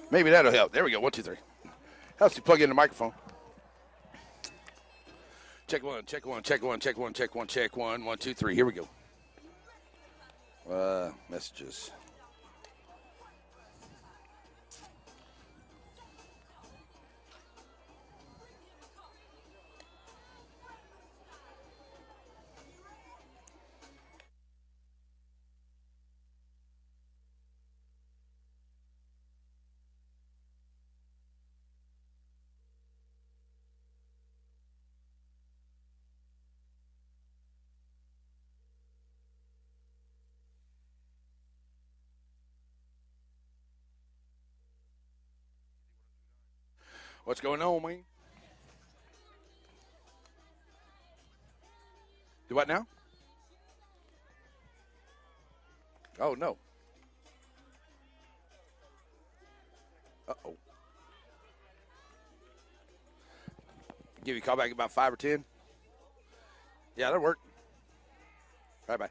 Maybe that'll help. There we go. 1, 2, 3. Helps you plug in the microphone. Check one, check one, check one, check one, check one, check one. 1, 2, 3. Here we go. Messages. What's going on, man? Do what now? Oh, no. Uh-oh. Give you a call back about 5 or 10? Yeah, that'll work. Bye-bye.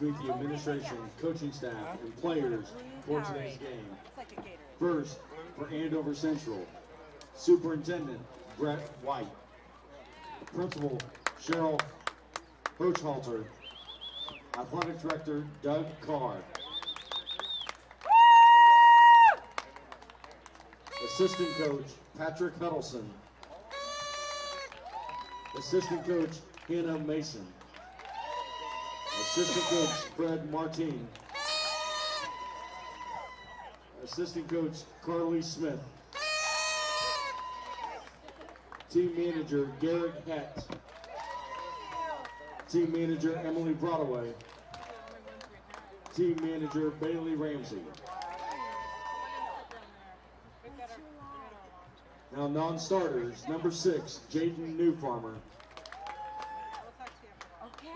let's meet the administration, coaching staff, and players for today's game. First, for Andover Central, Superintendent Brett White, Principal Cheryl Hochhalter, Athletic Director Doug Carr, Assistant Coach Patrick Huddleston, Assistant Coach Hannah Mason, Assistant Coach Fred Martin, Assistant Coach Carly Smith, Team Manager Garrett Hett, Team Manager Emily Broadway, Team Manager Bailey Ramsey. Now non-starters, number 6, Jaden Newfarmer.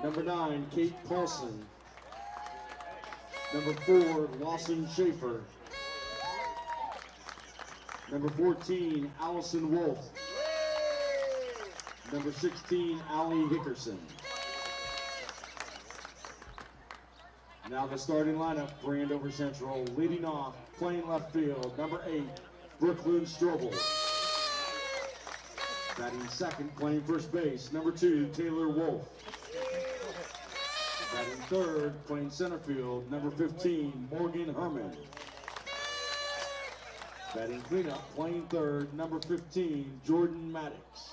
Number 9, Kate Paulson. Number 4, Lawson Schaefer. Number 14, Allison Wolf. Number 16, Allie Hickerson. Now the starting lineup for Andover Central, leading off, playing left field, number 8, Brooklyn Strobel. Batting second, playing first base, number 2, Taylor Wolf. Batting third, playing center field, number 15, Morgan Herman. Batting cleanup, playing third, number 15, Jordan Maddox.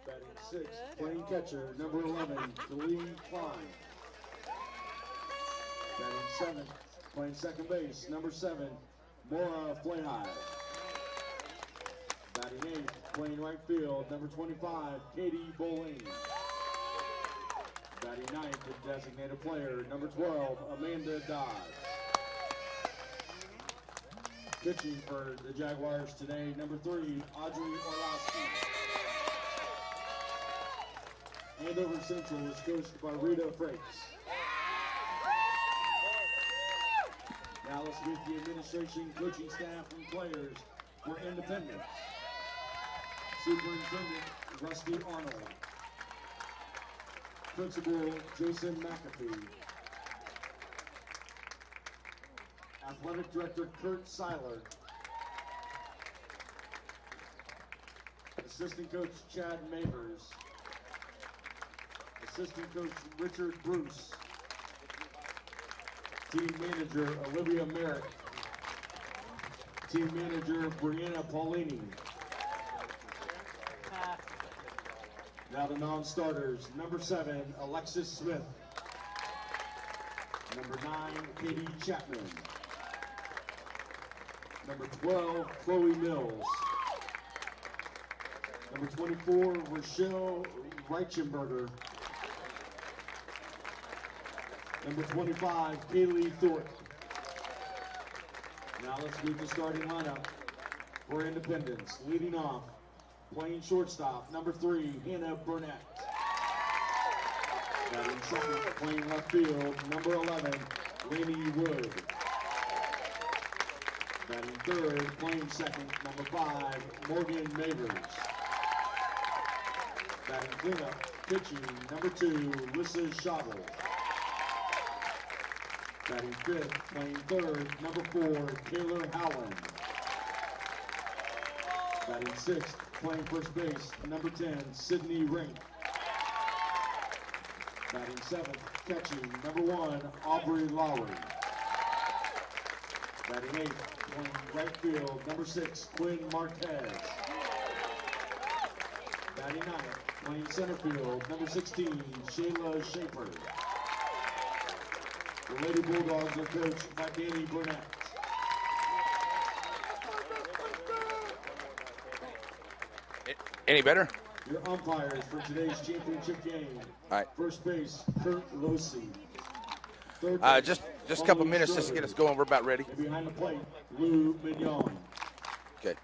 Batting sixth, playing catcher, number 11, Khalid Klein. Batting seventh, playing second base, number 7, Maura Flahide. Batting eighth, playing right field, number 25, Katie Bowling. Batting ninth, the designated player, number 12, Amanda Dodd. Pitching for the Jaguars today, number 3, Audrey Orlowski. Andover Central is coached by Rita Frakes. Now let's meet the administration, coaching staff, and players for Independence. Superintendent Rusty Arnold. Principal Jason McAfee. Athletic Director Kurt Seiler. Assistant Coach Chad Mavers. Assistant Coach Richard Bruce. Team Manager Olivia Merrick. Team Manager Brianna Paulini. Now the non-starters, number 7, Alexis Smith. Number 9, Katie Chapman. Number 12, Chloe Mills. Number 24, Rochelle Reichenberger. Number 25, Kaylee Thorpe. Now let's meet the starting lineup for Independence. Leading off, playing shortstop, number 3, Hannah Burnett. Batting second, playing left field, number 11, Lainey Wood. Batting third, playing second, number 5, Morgan Mavers. Batting cleanup, pitching, number 2, Lissa Schauble. Batting fifth, playing third, number 4, Taylor Howland. Batting sixth, playing first base, number 10, Sydney Rink. Batting seventh, catching, number 1, Aubrey Lowry. Batting eighth, playing right field, number 6, Quinn Marquez. Batting ninth, playing center field, number 16, Shayla Schaefer. The Lady Bulldogs are coached by Danny Burnett. Any better? Your umpires for today's championship game. All right. First base, Kurt Losey. Third Just a couple minutes just to get us going. We're about ready. And behind the plate, Lou Mignon. Okay.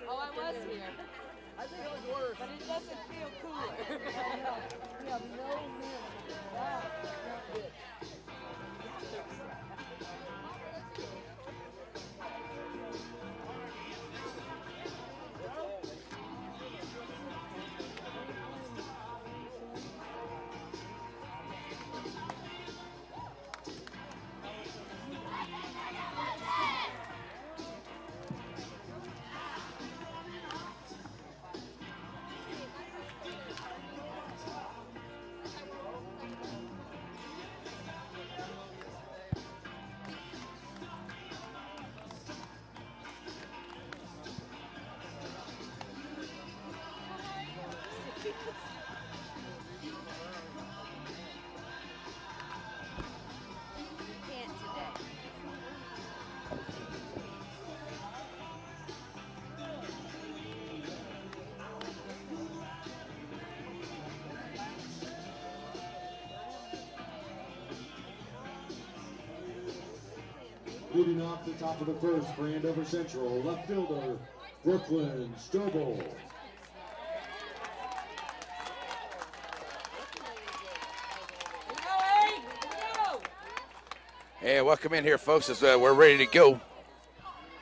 Oh, I was here. I think it was worse. But it doesn't feel cooler. Leading off the top of the first for Andover Central, left fielder, Brooklyn Strobel. And welcome in here, folks, as we're ready to go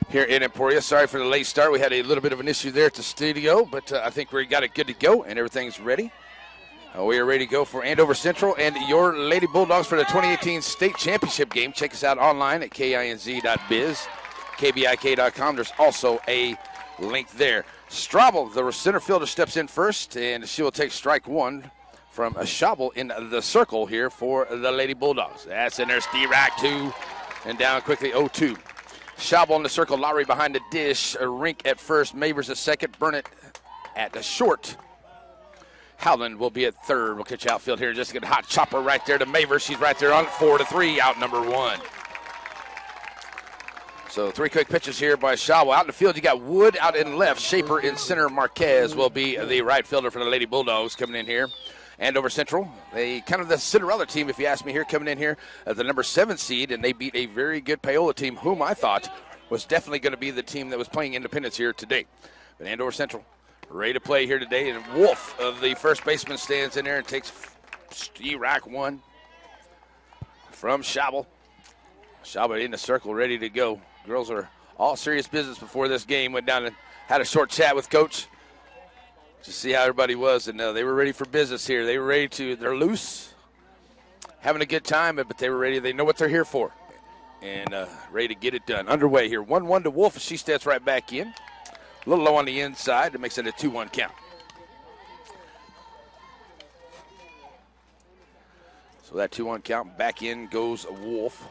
here in Emporia. Sorry for the late start. We had a little bit of an issue there at the studio, but I think we got it good to go, and everything's ready. We are ready to go for Andover Central and your Lady Bulldogs for the 2018 State Championship game. Check us out online at kinz.biz, kbik.com. There's also a link there. Strobel, the center fielder, steps in first, and she will take strike one from a Schabel in the circle here for the Lady Bulldogs. That's in there. Stirac 2, and down quickly 0-2. Schabel in the circle, Lowry behind the dish, Rink at first, Mavers at second, Burnett at the short. Howland will be at third. We'll catch outfield here. Just get a hot chopper right there to Mavers. She's right there on 4-3, out number one. So 3 quick pitches here by Schabel. Out in the field, you got Wood out in left. Shaper in center. Marquez will be the right fielder for the Lady Bulldogs coming in here. Andover Central, they kind of the Cinderella team, if you ask me here, coming in here at the number 7 seed, and they beat a very good Paola team, whom I thought was definitely going to be the team that was playing Independence here today. But Andover Central ready to play here today, and Wolf of the first baseman stands in there and takes Stirac 1 from Schabel. Schabel in the circle, ready to go. Girls are all serious business before this game. Went down and had a short chat with Coach to see how everybody was, and they were ready for business here. They were ready to, they're loose, having a good time, but they were ready. They know what they're here for, and ready to get it done. Underway here, 1-1 to Wolf, she steps right back in. A little low on the inside. It makes it a 2-1 count. So that 2-1 count, back in goes Wolf.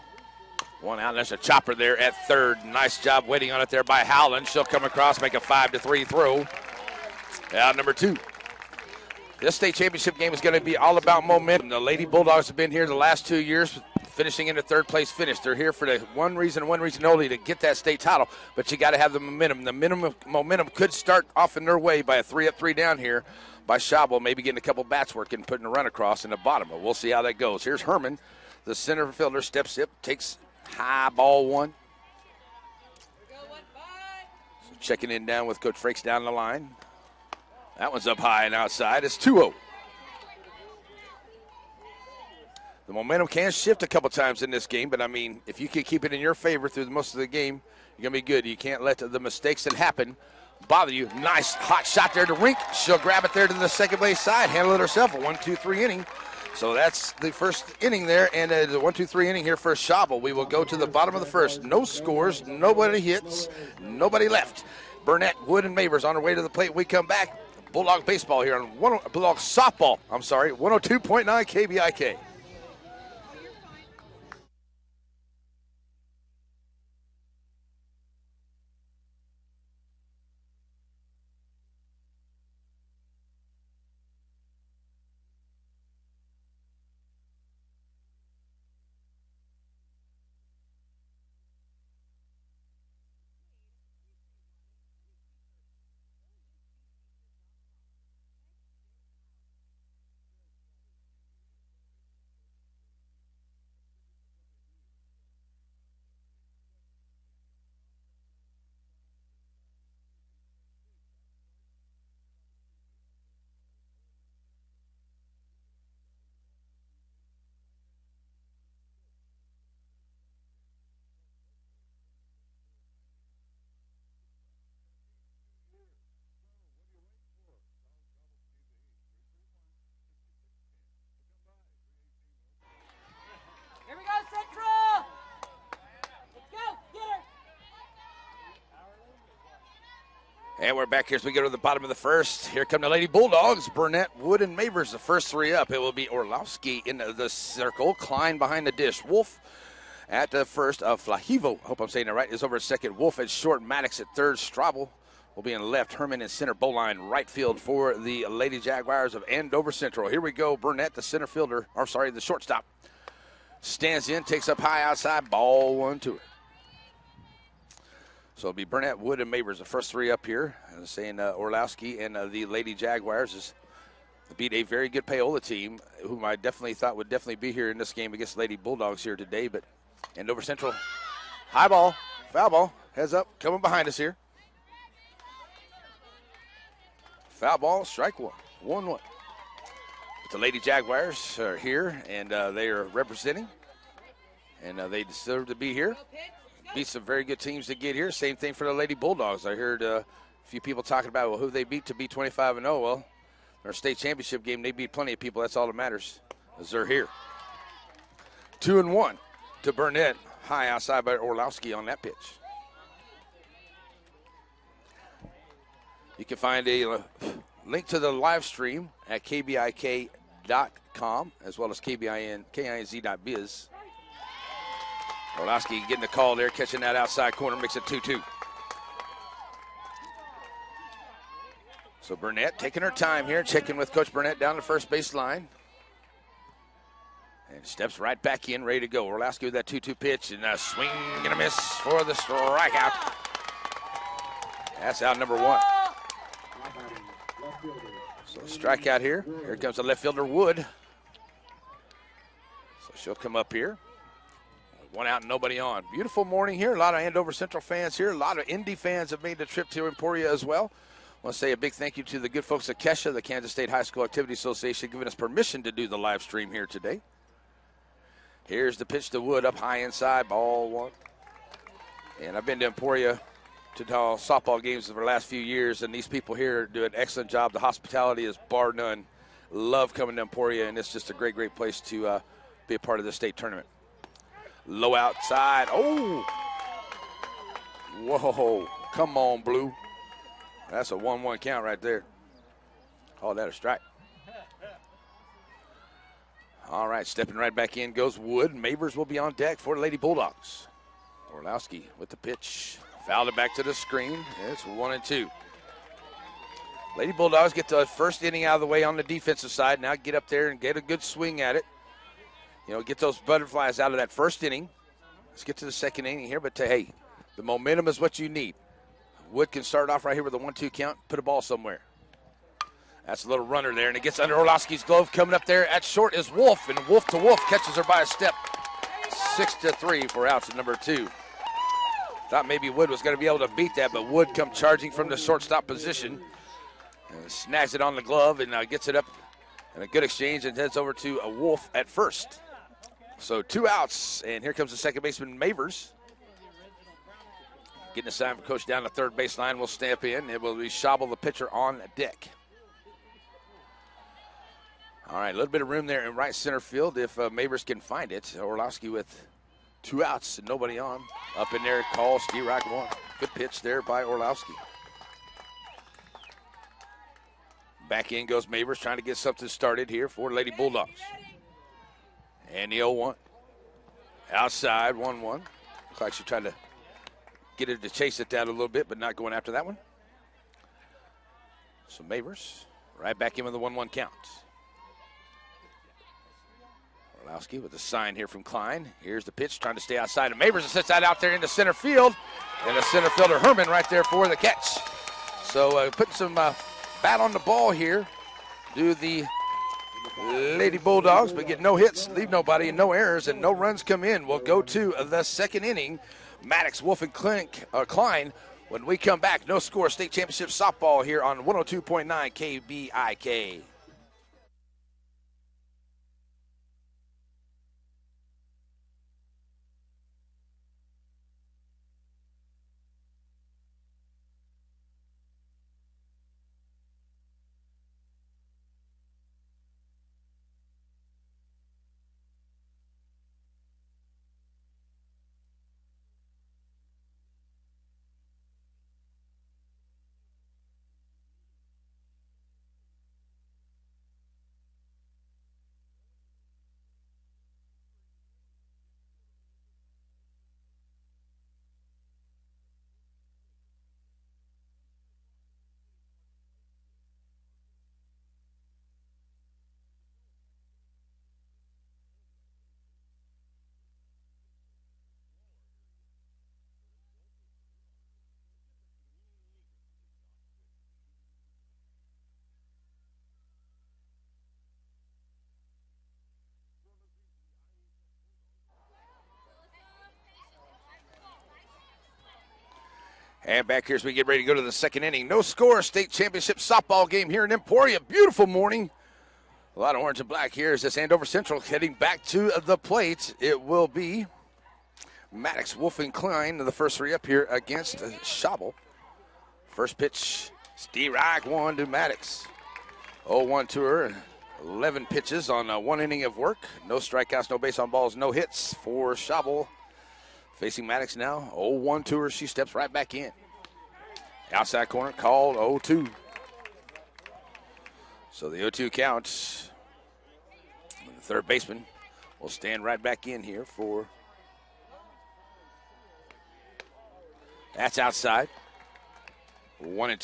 One out, and there's a chopper there at third. Nice job waiting on it there by Howland. She'll come across, make a 5-3 throw. Out number 2. This state championship game is going to be all about momentum. The Lady Bulldogs have been here the last 2 years, finishing in the third place finish. They're here for the one reason only, to get that state title, but you got to have the momentum. The momentum could start off in their way by a 3-up, 3-down here by Schabel, maybe getting a couple bats working, putting a run across in the bottom, but we'll see how that goes. Here's Herman, the center fielder, steps up, takes high ball 1. So checking in down with Coach Frakes down the line. That one's up high and outside. It's 2-0. The momentum can shift a couple times in this game, but, I mean, if you can keep it in your favor through most of the game, you're going to be good. You can't let the mistakes that happen bother you. Nice hot shot there to Rink. She'll grab it there to the second base side, handle it herself, a 1-2-3 inning. So that's the first inning there, and the 1-2-3 inning here for Schabel. We will go to the bottom of the first. No scores, nobody hits, nobody left. Burnett, Wood, and Mavers on their way to the plate. We come back. Bulldog baseball here on Bulldog softball. 102.9 KBIK. Here we go, Central! Let's go, get her! And we're back here as we go to the bottom of the first. Here come the Lady Bulldogs. Burnett, Wood, and Mavers, the first 3 up. It will be Orlowski in the circle. Klein behind the dish. Wolf at the first. Flahivo, I hope I'm saying that right, is over at second. Wolf at short. Maddox at third. Strobel will be in left. Herman in center. Bowline right field for the Lady Jaguars of Andover Central. Here we go. Burnett, the center fielder. The shortstop. Stands in, takes up high outside. Ball 1 to her. So it'll be Burnett, Wood, and Mavers, the first 3 up here. And saying Orlowski and the Lady Jaguars beat a very good Paola team, whom I definitely thought would definitely be here in this game against Lady Bulldogs here today. But Andover Central High ball, foul ball, heads up, coming behind us here. Foul ball, strike one, 1-1. The Lady Jaguars are here, and they are representing, and they deserve to be here. Beat some very good teams to get here. Same thing for the Lady Bulldogs. I heard a few people talking about, well, who they beat to be 25-0. Well, their state championship game, they beat plenty of people. That's all that matters, as they're here. 2-1 to Burnett. High outside by Orlowski on that pitch. You can find a link to the live stream at kbik.com as well as kinz.biz. Orlowski getting the call there, catching that outside corner, makes it 2-2. So Burnett taking her time here, checking with Coach Burnett down the first baseline. And steps right back in, ready to go. Orlowski with that 2-2 pitch, and a swing and a miss for the strikeout. That's out number one. So strikeout here. Here comes the left fielder, Wood. So she'll come up here. One out and nobody on. Beautiful morning here. A lot of Andover Central fans here. A lot of Indy fans have made the trip to Emporia as well. I want to say a big thank you to the good folks at Kesha, the Kansas State High School Activity Association, giving us permission to do the live stream here today. Here's the pitch to Wood up high inside, ball one. And I've been to Emporia to softball games for the last few years, and these people here do an excellent job. The hospitality is bar none. Love coming to Emporia, and it's just a great, great place to be a part of the state tournament. Low outside. Oh! Whoa. Come on, Blue. That's a 1-1 count right there. Call that a strike. All right, stepping right back in goes Wood. Mavers will be on deck for the Lady Bulldogs. Orlowski with the pitch. Fouled it back to the screen. It's 1-2. Lady Bulldogs get the first inning out of the way on the defensive side. Now get up there and get a good swing at it. You know, get those butterflies out of that first inning. Let's get to the second inning here, but hey, the momentum is what you need. Wood can start off right here with a 1-2 count, put a ball somewhere. That's a little runner there, and it gets under Orlowski's glove. Coming up there at short is Wolf, and Wolf to Wolf catches her by a step. 6-3 for outs at number 2. Thought maybe Wood was going to be able to beat that, but Wood come charging from the shortstop position and snags it on the glove and gets it up in a good exchange and heads over to a Wolf at first. So 2 outs, and here comes the second baseman, Mavers. Getting a sign from Coach down the third baseline. Will stamp in. It will be Schabel, the pitcher, on deck. All right, a little bit of room there in right center field if Mavers can find it. Orlowski with 2 outs and nobody on. Up in there, call, Steerock one. Good pitch there by Orlowski. Back in goes Mavers, trying to get something started here for Lady Bulldogs. And the 0-1. Outside, 1-1. Looks like she tried to get it to chase it down a little bit, but not going after that one. So Mavers right back in with the 1-1 count. Orlowski with a sign here from Klein. Here's the pitch, trying to stay outside of Mavers and sets that out there into center field. And the center fielder Herman right there for the catch. So putting some bat on the ball here. Do the Lady Bulldogs, but get no hits, leave nobody, and no errors, and no runs come in. We'll go to the second inning. Maddox, Wolf, and Klein. When we come back, no score, state championship softball here on 102.9 KBIK. And back here as we get ready to go to the second inning. No score, state championship softball game here in Emporia. Beautiful morning. A lot of orange and black here as this Andover Central heading back to the plate. It will be Maddox, Wolf, and Klein, the first three up here against Schabel. First pitch, Reich 1 to Maddox. 0-1 to her. 11 pitches on one inning of work. No strikeouts, no base on balls, no hits for Schabel. Facing Maddox now. 0-1 to her. She steps right back in. Outside corner called 0-2. So the 0-2 count. The third baseman will stand right back in here for. That's outside. 1-2. I want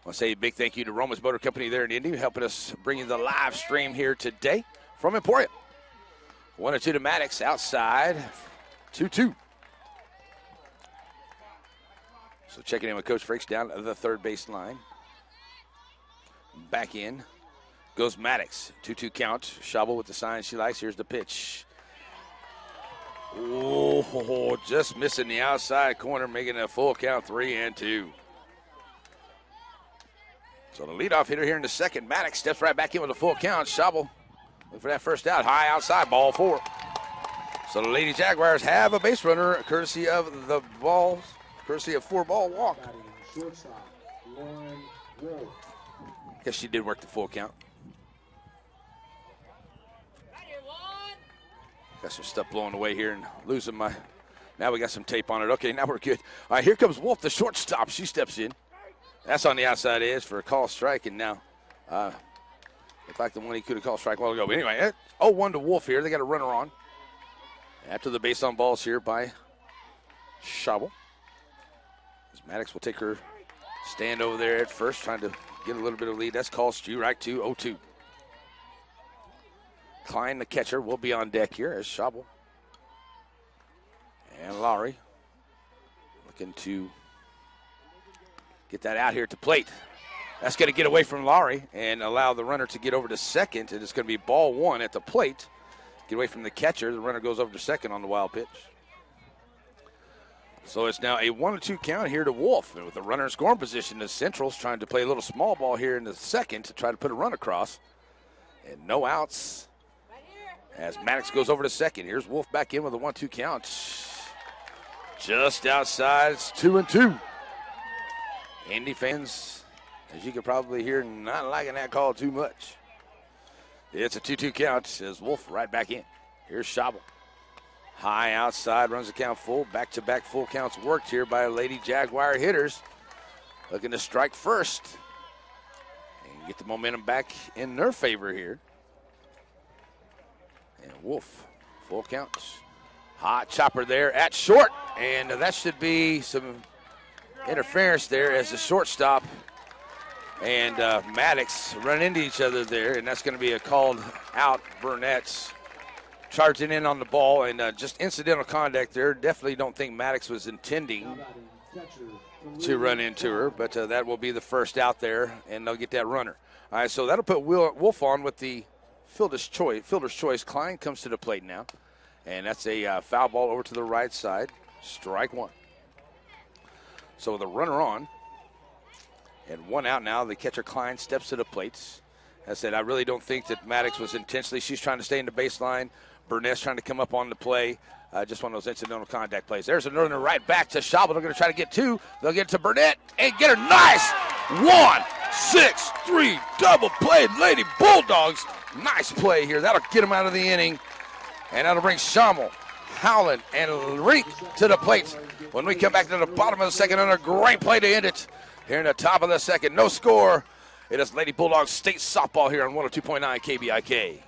to say a big thank you to Roma's Motor Company there in Indy, helping us bring you the live stream here today from Emporia. 1-2 to Maddox, outside, 2-2. So checking in with Coach Frakes down the third base line. Back in goes Maddox, 2-2 count. Schabel with the sign she likes. Here's the pitch. Oh, just missing the outside corner, making a full count, 3-2. So the leadoff hitter here in the second, Maddox steps right back in with a full count. Schabel looking for that first out, high outside, ball 4. So the Lady Jaguars have a base runner, courtesy of 4-ball walk. Shortstop, Lauren Wolf. Guess she did work the full count. Got some stuff blowing away here and losing my. Now we got some tape on it. Okay, now we're good. All right, here comes Wolf, the shortstop. She steps in. That's on the outside edge for a call strike, and now looked like the one he could have called strike a while ago. But anyway, 0-1 to Wolf here. They got a runner on. After the base on balls here by Schabel. As Maddox will take her stand over there at first, trying to get a little bit of lead. That's called Strike 2, 0-2. Klein, the catcher, will be on deck here as Schabel and Lowry looking to get that out here at the plate. That's going to get away from Lowry and allow the runner to get over to second. And it's going to be ball 1 at the plate. Get away from the catcher. The runner goes over to second on the wild pitch. So it's now a 1-2 count here to Wolf. And with the runner in scoring position, the Central's trying to play a little small ball here in the second to try to put a run across. And no outs as Maddox goes over to second. Here's Wolf back in with a 1-2 count. Just outside, it's 2-2. Indy fans, as you can probably hear, not liking that call too much. It's a 2-2 count as Wolf right back in. Here's Schabel. High outside, runs the count full. Back-to-back full counts worked here by Lady Jaguar hitters. Looking to strike first and get the momentum back in their favor here. And Wolf, full counts. Hot chopper there at short, and that should be some interference there as the shortstop and Maddox run into each other there, and that's going to be a called out. Burnett's charging in on the ball, and just incidental contact there. Definitely don't think Maddox was intending to run into her, but that will be the first out there, and they'll get that runner. All right, so that'll put Wolf on with the fielder's choice. Klein comes to the plate now, and that's a foul ball over to the right side. Strike 1. So the runner on, and 1 out now. The catcher Klein steps to the plate. As I said, I really don't think that Maddox was intentionally. She's trying to stay in the baseline. Burnett's trying to come up on the play. Just one of those incidental contact plays. There's another right back to Schabel. They're going to try to get 2. They'll get to Burnett and get her nice 1-6-3 double play. Lady Bulldogs. Nice play here. That'll get them out of the inning, and that'll bring Schabel, Howland, and Rink to the plate. When we come back to the bottom of the second, another great play to end it. Here in the top of the second, no score. It is Lady Bulldogs State Softball here on 102.9 KBIK.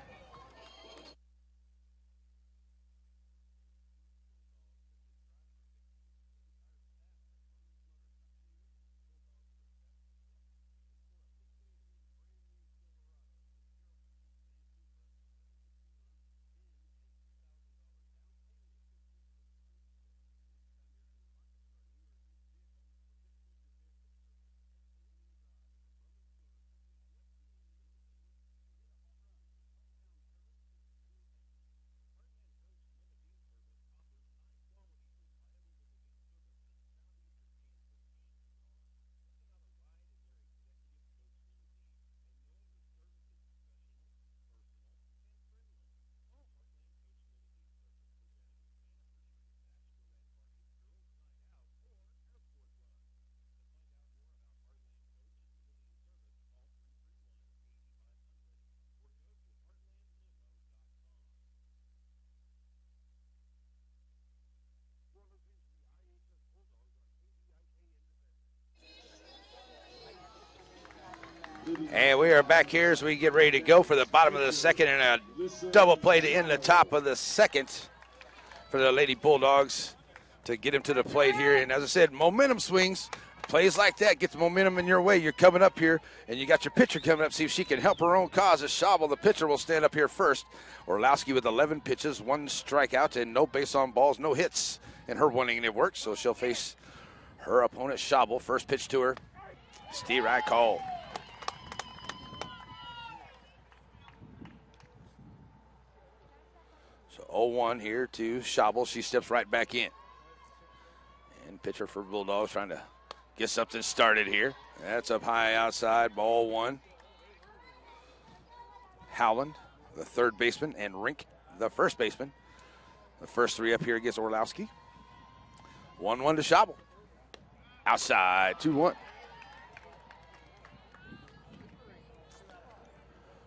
And we are back here as we get ready to go for the bottom of the second and a double play to end the top of the second for the Lady Bulldogs to get him to the plate here. And as I said, momentum swings. Plays like that, get the momentum in your way. You're coming up here, and you got your pitcher coming up. See if she can help her own cause. As Schabel, the pitcher, will stand up here first. Orlowski with 11 pitches, 1 strikeout, and no base on balls, no hits in her 1 inning of work. So she'll face her opponent, Schabel. First pitch to her, Steve Wright call. So 0-1 here to Schabel. She steps right back in. And pitcher for Bulldogs trying to get something started here. That's up high outside, ball 1. Howland, the third baseman, and Rink, the first baseman. The first 3 up here against Orlowski. 1-1 to Schabel. Outside, 2-1.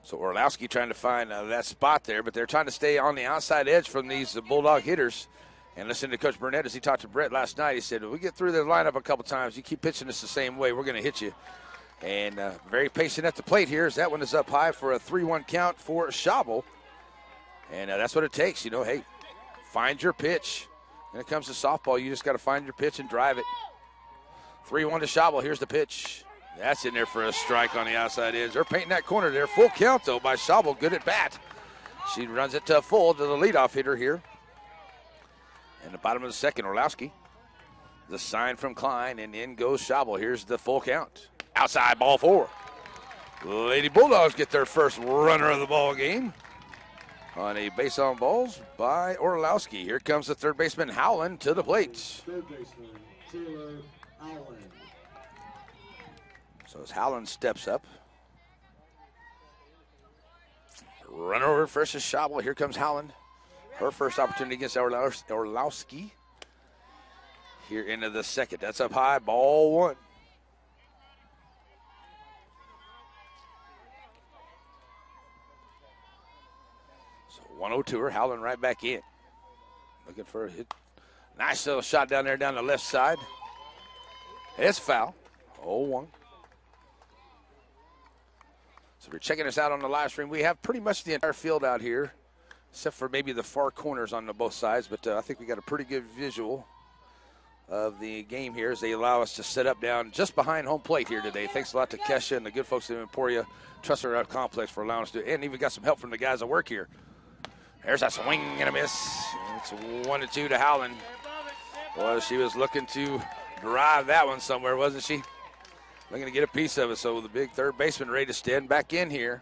So Orlowski trying to find that spot there, but they're trying to stay on the outside edge from these Bulldog hitters. And listen to Coach Burnett as he talked to Brett last night. He said, if we get through the lineup a couple times, you keep pitching us the same way, we're going to hit you. And very patient at the plate here as that one is up high for a 3-1 count for Schabel. And that's what it takes. You know, hey, find your pitch. When it comes to softball, you just got to find your pitch and drive it. 3-1 to Schabel. Here's the pitch. That's in there for a strike on the outside edge. They're painting that corner there. Full count, though, by Schabel. Good at bat. She runs it to full to the leadoff hitter here. In the bottom of the second, Orlowski. The sign from Klein, and in goes Schabel. Here's the full count. Outside, ball 4. Lady Bulldogs get their first runner of the ball game on a base on balls by Orlowski. Here comes the third baseman, Howland, to the plate. Third baseman, Taylor Howland. So as Howland steps up. Runner over first is Schabel. Here comes Howland. Her first opportunity against Orlowski here into the second. That's up high, ball 1. So 1-0 her, Howland right back in. Looking for a hit. Nice little shot down there down the left side. It's foul, 0-1. So if you're checking us out on the live stream, we have pretty much the entire field out here, except for maybe the far corners on both sides. But I think we got a pretty good visual of the game here as they allow us to set up down just behind home plate here today. Thanks a lot to Kesha and the good folks at Emporia Trustor Complex for allowing us to, and even got some help from the guys that work here. There's a swing and a miss. It's 1-2 to Howland. Well, she was looking to drive that one somewhere, wasn't she? Looking to get a piece of it. So the big third baseman ready to stand back in here.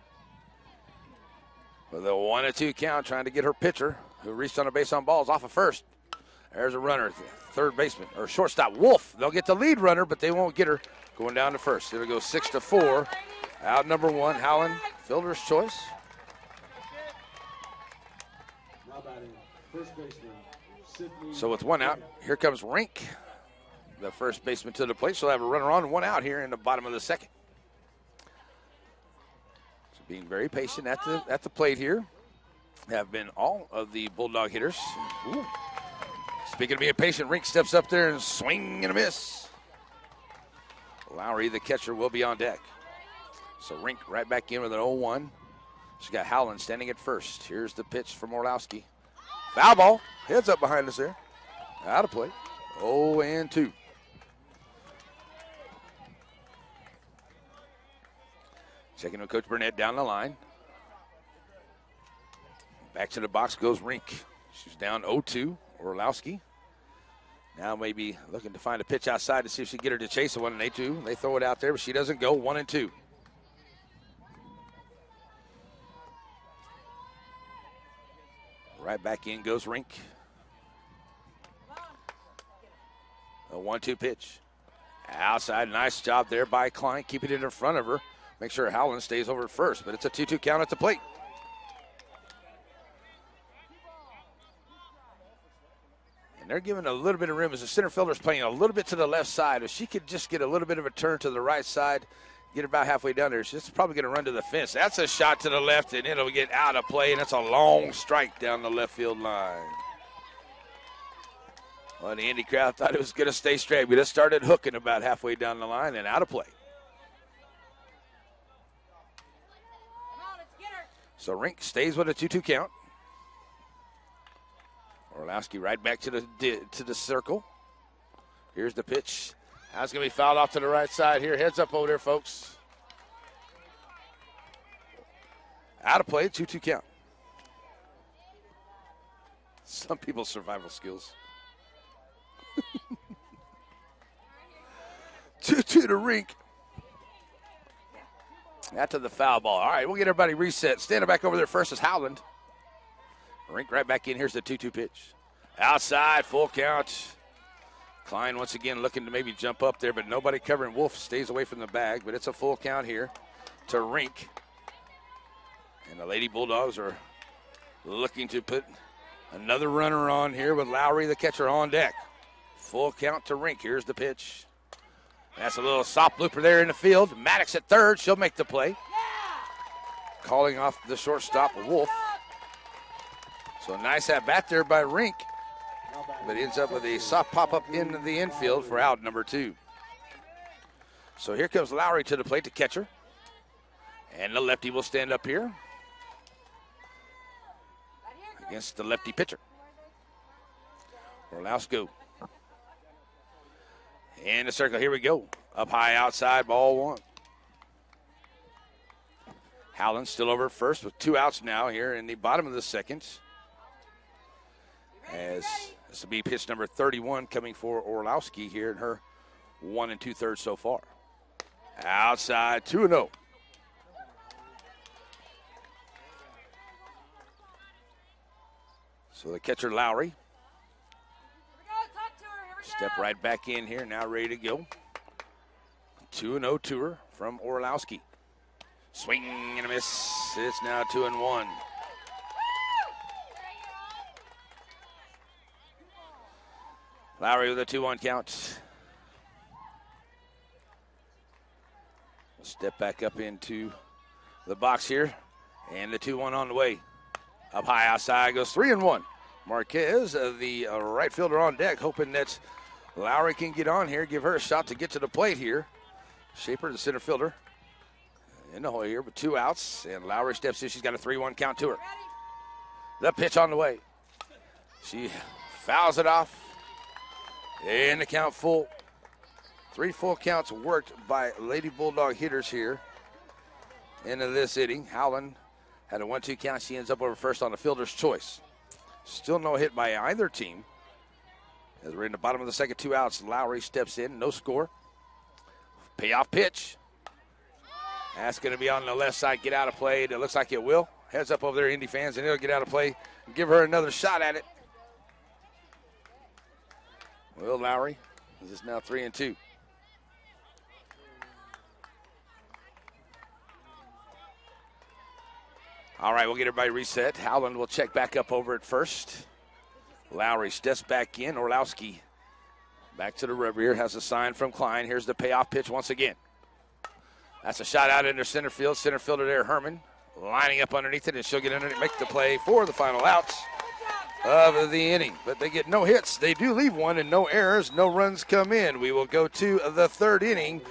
With a 1-2 count, trying to get her pitcher, who reached on a base on balls, off of first. There's a runner, third baseman, or shortstop, Wolf. They'll get the lead runner, but they won't get her going down to first. It'll go 6-4. Out number 1, Howland, fielder's choice. Now batting, first baseman, Sydney. So with 1 out, here comes Rink, the first baseman to the plate. She'll have a runner on, 1 out here in the bottom of the second. So being very patient at the plate here have been all of the Bulldog hitters. Ooh. Speaking of being patient, Rink steps up there and swing and a miss. Lowry, the catcher, will be on deck. So Rink right back in with an 0-1. She's got Howland standing at first. Here's the pitch from Orlowski. Foul ball. Heads up behind us there. Out of play. 0-2. Checking with Coach Burnett down the line. Back to the box goes Rink. She's down 0-2. Orlowski. Now maybe looking to find a pitch outside to see if she can get her to chase a one, and they do. They throw it out there, but she doesn't go. 1-2. Right back in goes Rink. A 1-2 pitch. Outside, nice job there by Klein. Keep it in front of her. Make sure Howland stays over at first, but it's a 2-2 count at the plate. And they're giving a little bit of room as the center fielder's playing a little bit to the left side. If she could just get a little bit of a turn to the right side, get about halfway down there, she's probably going to run to the fence. That's a shot to the left, and it'll get out of play, and it's a long strike down the left field line. Well, the Indy crowd thought it was going to stay straight, but it started hooking about halfway down the line and out of play. So Rink stays with a 2-2 count. Orlowski right back to the circle. Here's the pitch. That's going to be fouled off to the right side here. Heads up over there, folks. Out of play, 2-2 count. Some people's survival skills. 2-2 to Rink. After the foul ball. All right, we'll get everybody reset. Standing back over there first is Howland. Rink right back in. Here's the 2-2 pitch. Outside, full count. Klein once again looking to maybe jump up there, but nobody covering. Wolf stays away from the bag, but it's a full count here to Rink. And the Lady Bulldogs are looking to put another runner on here with Lowry, the catcher, on deck. Full count to Rink. Here's the pitch. That's a little soft looper there in the field. Maddox at third. She'll make the play. Calling off the shortstop, Wolf. So nice at bat there by Rink. But ends up with a soft pop-up in the infield for out number 2. So here comes Lowry to the plate, the catcher. And the lefty will stand up here against the lefty pitcher. Orlowski. In the circle, here we go. Up high outside, ball 1. Howland still over first with 2 outs now here in the bottom of the second. As this will be pitch number 31 coming for Orlowski here in her 1 2/3 so far. Outside, 2-0. So the catcher Lowry. Step right back in here, now ready to go. 2-0 to her from Orlowski. Swing and a miss. It's now 2-1. Lowry with a 2-1 count. Step back up into the box here. And the 2-1 on the way. Up high outside goes 3-1. Marquez, the right fielder on deck, hoping that Lowry can get on here, give her a shot to get to the plate here. Shaper, the center fielder, in the hole here with 2 outs. And Lowry steps in. She's got a 3-1 count to her. The pitch on the way. She fouls it off. And the count full. 3 full counts worked by Lady Bulldog hitters here into this inning. Howland had a 1-2 count. She ends up over first on the fielder's choice. Still no hit by either team. As we're in the bottom of the second, 2 outs. Lowry steps in, no score. Payoff pitch. That's going to be on the left side, get out of play. It looks like it will. Heads up over there, Indy fans, and it'll get out of play and give her another shot at it. Will Lowry. This is now 3-2. All right, we'll get everybody reset. Howland will check back up over at first. Lowry steps back in. Orlowski back to the rear. Has a sign from Klein. Here's the payoff pitch once again. That's a shot out into center field. Center fielder there, Herman, lining up underneath it, and she'll get underneath, make the play for the final outs of the inning. But they get no hits. They do leave one, and no errors. No runs come in. We will go to the 3rd inning.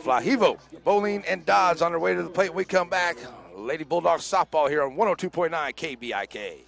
Flahivo, Bowling, and Dodds on their way to the plate. We come back. Lady Bulldogs softball here on 102.9 KBIK.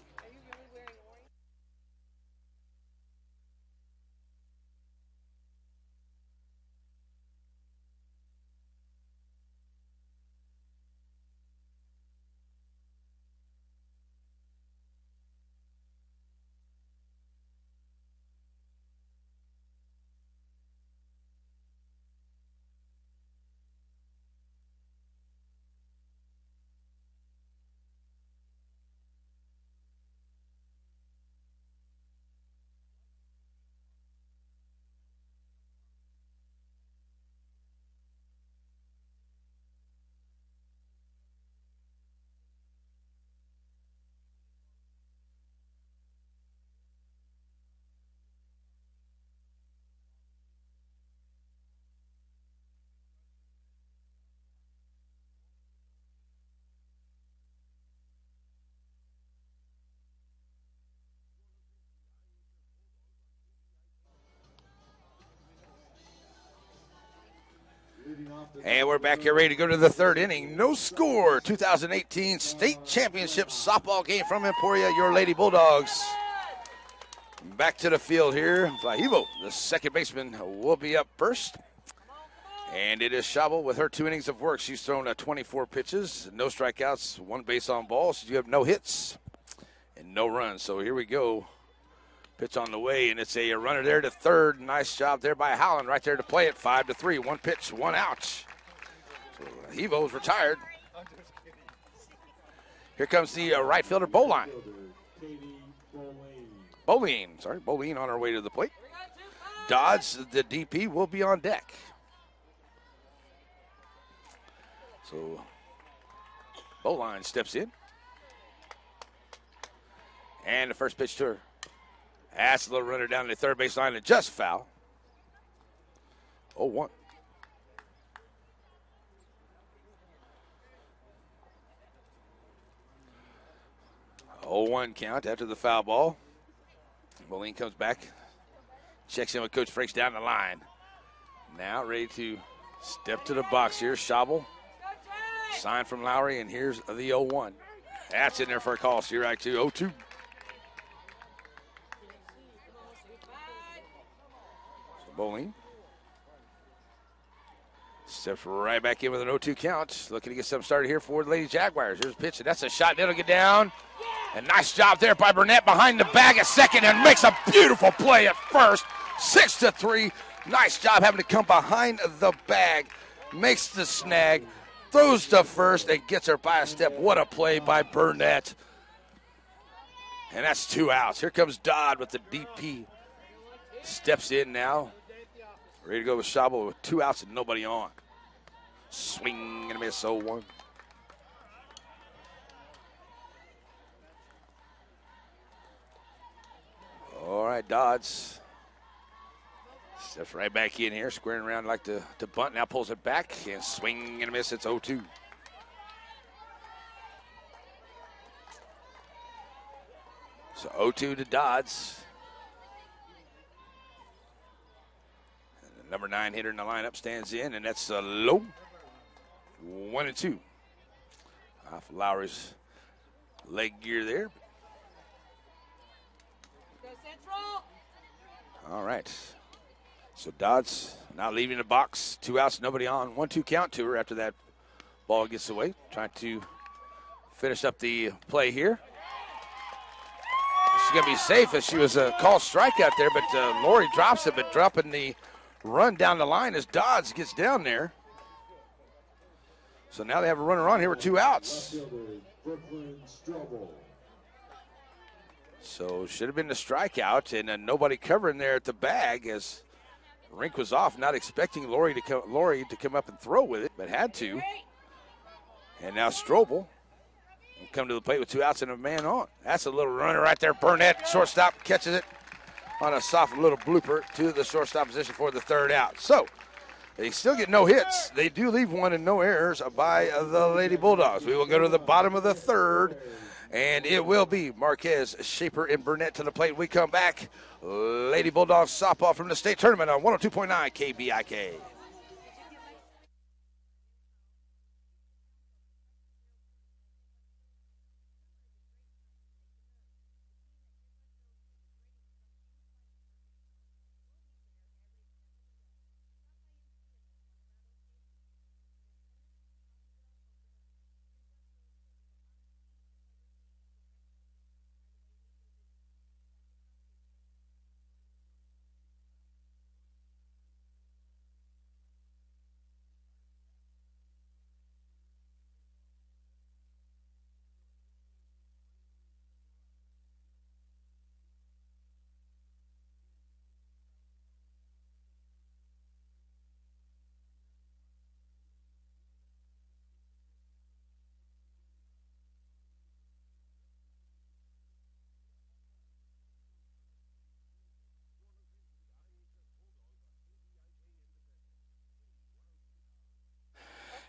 And we're back here ready to go to the third inning. No score. 2018 state championship softball game from Emporia, your Lady Bulldogs. Back to the field here. Vlahivo, the second baseman, will be up first. And it is Schabel with her 2 innings of work. She's thrown 24 pitches, no strikeouts, 1 base on balls. You have no hits and no runs. So here we go. Pitch on the way, and it's a runner there to third. Nice job there by Howland right there to play it. 5-3. 1 pitch, 1 out. So Vlahivo's retired. Here comes the right fielder, Boline. Boline on her way to the plate. Dodds, the DP, will be on deck. So Boline steps in. And the first pitch to her. That's a little runner down the third base line and just foul. 0-1. Count after the foul ball. Boline comes back, checks in with Coach Frakes down the line. Now ready to step to the box here. Schabel, sign from Lowry, and here's the 0-1. That's in there for a call. So you're right to 0-2. So Boline steps right back in with an 0-2 count. Looking to get something started here for the Lady Jaguars. Here's a pitch, and that's a shot. That'll get down. And nice job there by Burnett behind the bag at second and makes a beautiful play at first. 6-3. Nice job having to come behind the bag. Makes the snag. Throws to first and gets her by a step. What a play by Burnett. And that's 2 outs. Here comes Dodd with the DP. Steps in now. Ready to go with Schabel with 2 outs and nobody on. Swing and a miss, 0-1. All right, Dodds steps right back in here, squaring around like to bunt. Now pulls it back and swing and a miss. It's 0-2. So 0-2 to Dodds. And the number 9 hitter in the lineup stands in, and that's low. 1-2. Off Lowry's leg gear there. All right. So Dodds now leaving the box. 2 outs, nobody on. 1-2 count to her after that ball gets away. Trying to finish up the play here. She's going to be safe as she was a called strikeout there, but Lori drops it, but dropping the run down the line as Dodds gets down there. So now they have a runner on here with 2 outs. So should have been the strikeout, and nobody covering there at the bag as Rink was off, not expecting Lori to come up and throw with it, but had to. And now Strobel will come to the plate with 2 outs and a man on. That's a little runner right there. Burnett, shortstop, catches it on a soft little blooper to the shortstop position for the 3rd out. So they still get no hits. They do leave 1 and no errors by the Lady Bulldogs. We will go to the bottom of the 3rd. And it will be Marquez, Shaper, and Burnett to the plate. We come back. Lady Bulldogs softball from the state tournament on 102.9 KBIK.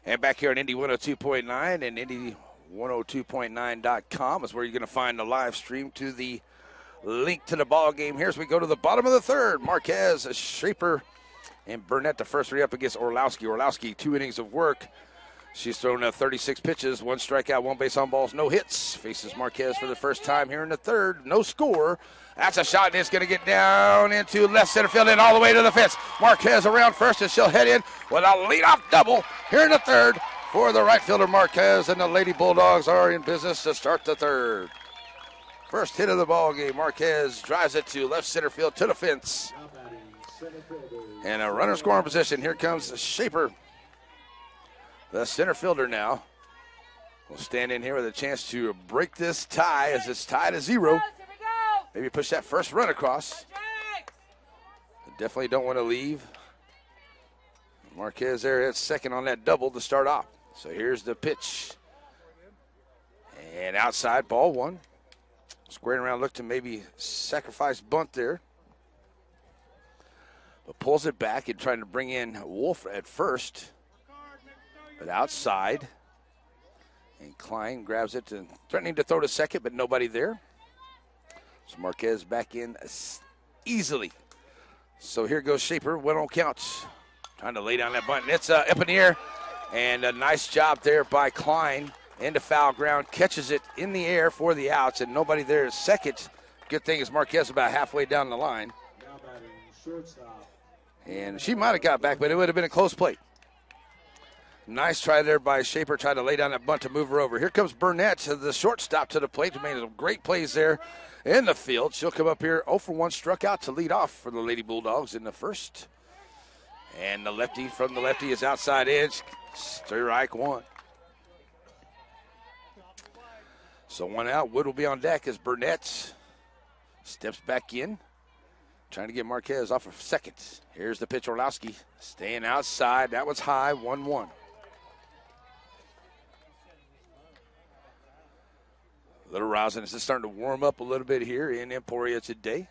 And back here on Indy 102.9 and Indy 102.9.com is where you're going to find the live stream to the link to the ball game here as we go to the bottom of the 3rd. Marquez, Shaper, And Burnett, the first three up against Orlowski. Orlowski, 2 innings of work. She's thrown 36 pitches, 1 strikeout, 1 base on balls, no hits. Faces Marquez for the first time here in the third. No score. That's a shot, and it's going to get down into left center field and all the way to the fence. Marquez around first, and she'll head in with a leadoff double here in the third for the right fielder Marquez, and the Lady Bulldogs are in business to start the third. First hit of the ball game. Marquez drives it to left center field to the fence. And a runner scoring position. Here comes Shaper. The center fielder now will stand in here with a chance to break this tie as it's tied at 0. Maybe push that first run across. Definitely don't want to leave. Marquez there at second on that double to start off. So here's the pitch. And outside, ball 1. Squaring around, look to maybe sacrifice bunt there. But pulls it back and trying to bring in Wolf at first. But outside. And Klein grabs it, threatening to throw to second, but nobody there. So Marquez back in easily. So here goes Shaper, 1-0 counts. Trying to lay down that bunt. It's up in the air. And a nice job there by Klein. Into foul ground, catches it in the air for the outs, and nobody there is second. Good thing is Marquez about halfway down the line. And she might have got back, but it would have been a close play. Nice try there by Shaper, trying to lay down that bunt to move her over. Here comes Burnett, the shortstop to the plate. Made some great plays there in the field. She'll come up here 0 for 1, struck out to lead off for the Lady Bulldogs in the first. And the lefty from the lefty is outside edge. Strike 1. So 1 out. Wood will be on deck as Burnett steps back in, trying to get Marquez off of second. Here's the pitch, Orlowski staying outside. That was high, 1-1. Little rousing. It's just starting to warm up a little bit here in Emporia today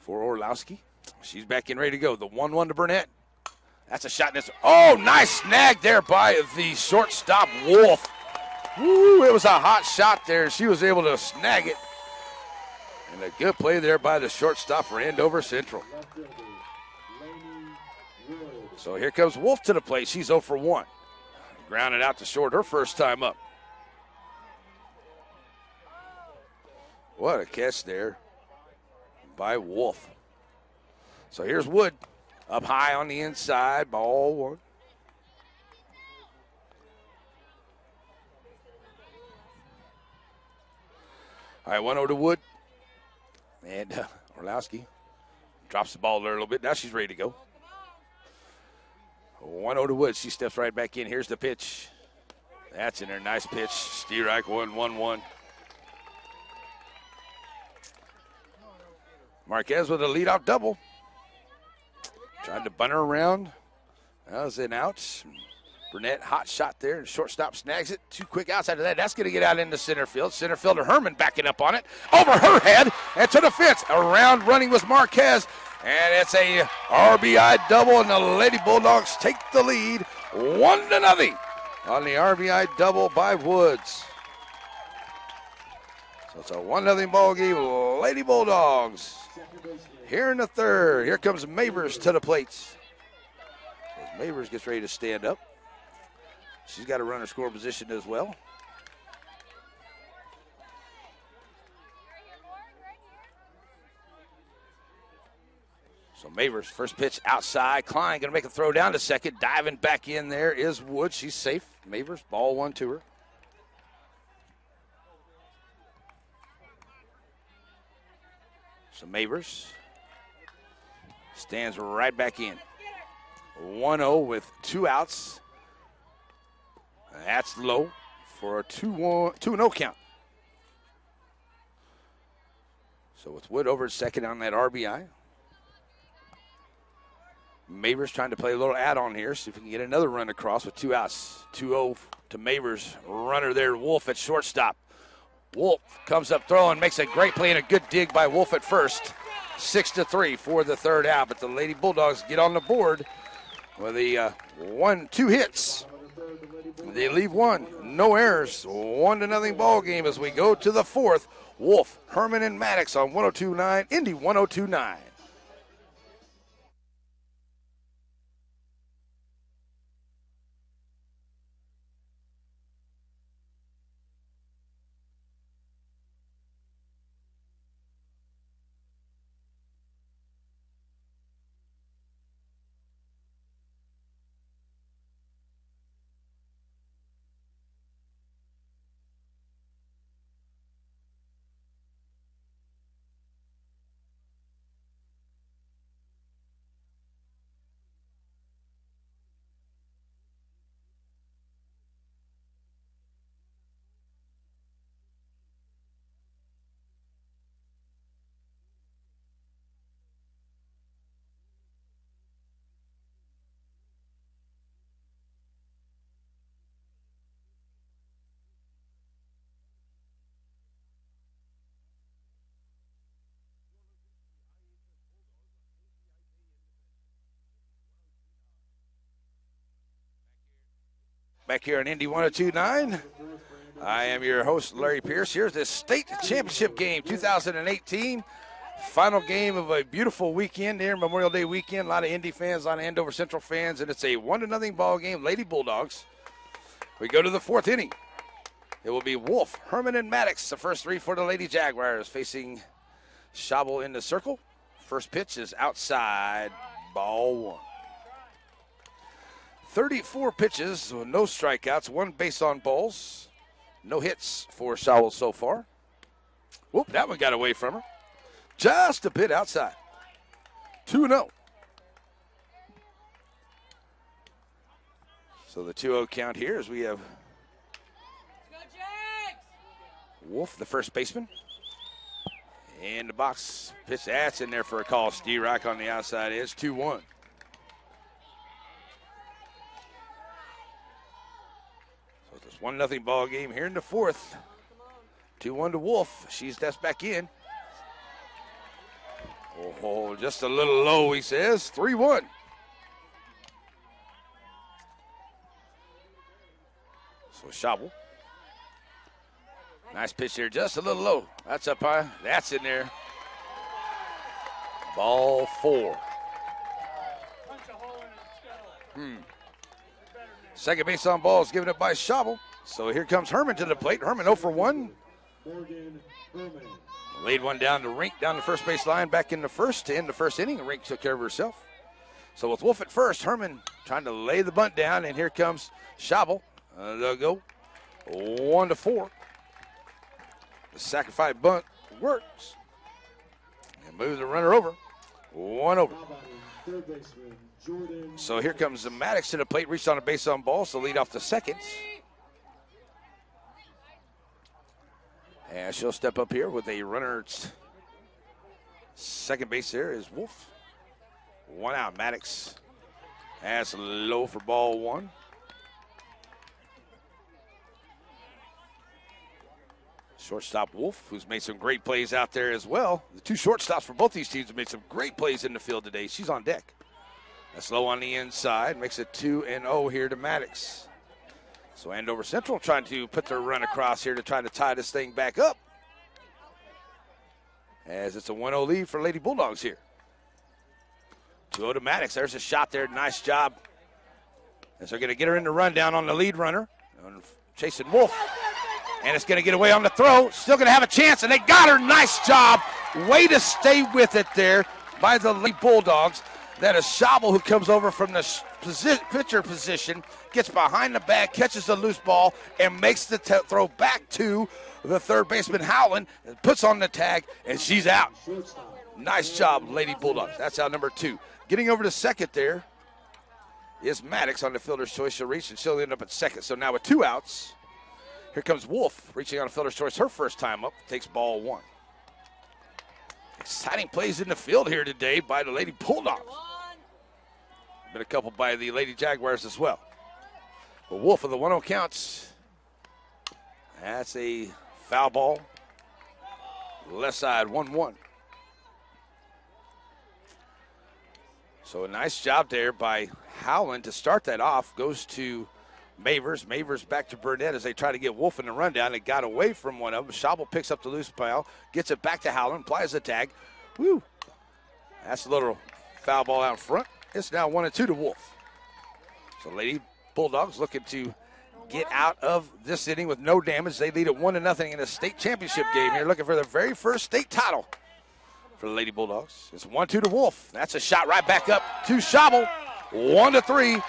for Orlowski. She's back in, ready to go. The 1-1 to Burnett. That's a shot. Oh, nice snag there by the shortstop, Wolf. Woo, it was a hot shot there. She was able to snag it. And a good play there by the shortstop for Andover Central. So here comes Wolf to the plate. She's 0 for 1. Grounded out to short her first time up. What a catch there by Wolf. So here's Wood up high on the inside. Ball 1. All right, 1-0 to Wood. And Orlowski drops the ball there a little bit. Now she's ready to go. 1-0 to Wood. She steps right back in. Here's the pitch. That's in there. Nice pitch. Strike 1, 1-1. Marquez with a leadoff double. Tried to bunt her around. That was an out. Burnett, hot shot there, and shortstop snags it. 2 quick outs after that. That's going to get out into center field. Center fielder Herman backing up on it. Over her head and to the fence. Around running was Marquez, and it's a RBI double, and the Lady Bulldogs take the lead 1-0 on the RBI double by Woods. So it's a 1-0 ball game. Lady Bulldogs here in the third. Here comes Mavers to the plate. As Mavers gets ready to stand up. She's got a runner score position as well. So Mavers, first pitch outside. Klein going to make a throw down to second. Diving back in there is Wood. She's safe. Mavers, ball 1 to her. So Mavers stands right back in. 1-0 with 2 outs. That's low for a 2-0 count. So it's Wood over at second on that RBI. Mavers trying to play a little add-on here, see if we can get another run across with 2 outs. 2-0 to Mavers. Runner there, Wolf at shortstop. Wolf comes up throwing, makes a great play and a good dig by Wolf at first. 6-3 for the third out, but the Lady Bulldogs get on the board with a 2 hits. They leave 1. No errors. 1-0 ball game as we go to the 4th. Wolf, Herman, and Maddox on 102.9, Indy 102.9. back here on Indy 102.9. I am your host, Larry Pierce. Here's the state championship game 2018. Final game of a beautiful weekend here, Memorial Day weekend. A lot of Indy fans, a lot of Andover Central fans, and it's a 1-0 ball game. Lady Bulldogs. We go to the fourth inning. It will be Wolf, Herman, and Maddox, the first three for the Lady Jaguars, facing Schabel in the circle. First pitch is outside, ball one. 34 pitches, no strikeouts, 1 base on balls. No hits for Schabel so far. Whoop, that one got away from her. Just a bit outside. 2-0. So the 2-0 count here as we have Wolf, the first baseman. In the box, pitch, that's in there for a call. Steve Rock on the outside edge, 2-1. So it's 1-0 ball game here in the fourth. 2-1 to Wolf. She steps back in. Oh, just a little low, he says. 3-1. So Schabel. Nice pitch here, just a little low. That's up high. That's in there. Ball 4. Second base on ball is given up by Schabel. So here comes Herman to the plate. Herman 0 for 1. Morgan Herman. Laid one down to Rink, down the first base line, back in the first to end the first inning. Rink took care of herself. So with Wolf at first, Herman trying to lay the bunt down, and here comes Schabel. They'll go 1-4. The sacrifice bunt works. And moves the runner over. 1 over. Third baseman Jordan. So here comes the Maddox to the plate, reached on a base on ball, so lead off the seconds. And she'll step up here with a runner. Second base there is Wolf. 1 out. Maddox has low for ball 1. Shortstop Wolf, who's made some great plays out there as well. The 2 shortstops for both these teams have made some great plays in the field today. She's on deck. That's low on the inside. Makes it 2-0 here to Maddox. So Andover Central trying to put their run across here to try to tie this thing back up. As it's a 1-0 lead for Lady Bulldogs here. 2-0 to Maddox. There's a shot there. Nice job. As they're going to get her in the rundown on the lead runner. Chasing Wolf. And it's going to get away on the throw. Still going to have a chance, and they got her. Nice job. Way to stay with it there by the Lady Bulldogs. That is Schabel, who comes over from the pitcher position, gets behind the bag, catches the loose ball, and makes the throw back to the third baseman, Howland, and puts on the tag, and she's out. Nice job, Lady Bulldogs. That's out number 2. Getting over to second there is Maddox on the fielder's choice. She'll reach, and she'll end up at second. So now with 2 outs, here comes Wolf, reaching on a fielder's choice, her first time up, takes ball 1. Exciting plays in the field here today by the Lady Bulldogs. Been a couple by the Lady Jaguars as well. But Wolf with the 1-0 counts. That's a foul ball. Left side, 1-1. So a nice job there by Howland to start that off. Goes to Mavers. Mavers back to Burnett as they try to get Wolf in the rundown. They got away from one of them. Schabel picks up the loose ball, gets it back to Howland, applies the tag. Woo! That's a little foul ball out front. It's now 1-2 to Wolf. So Lady Bulldogs looking to get out of this inning with no damage. They lead at 1-0 in a state championship game here, looking for their very first state title for the Lady Bulldogs. It's 1-2 to Wolf. That's a shot right back up to Schabel. 1-3.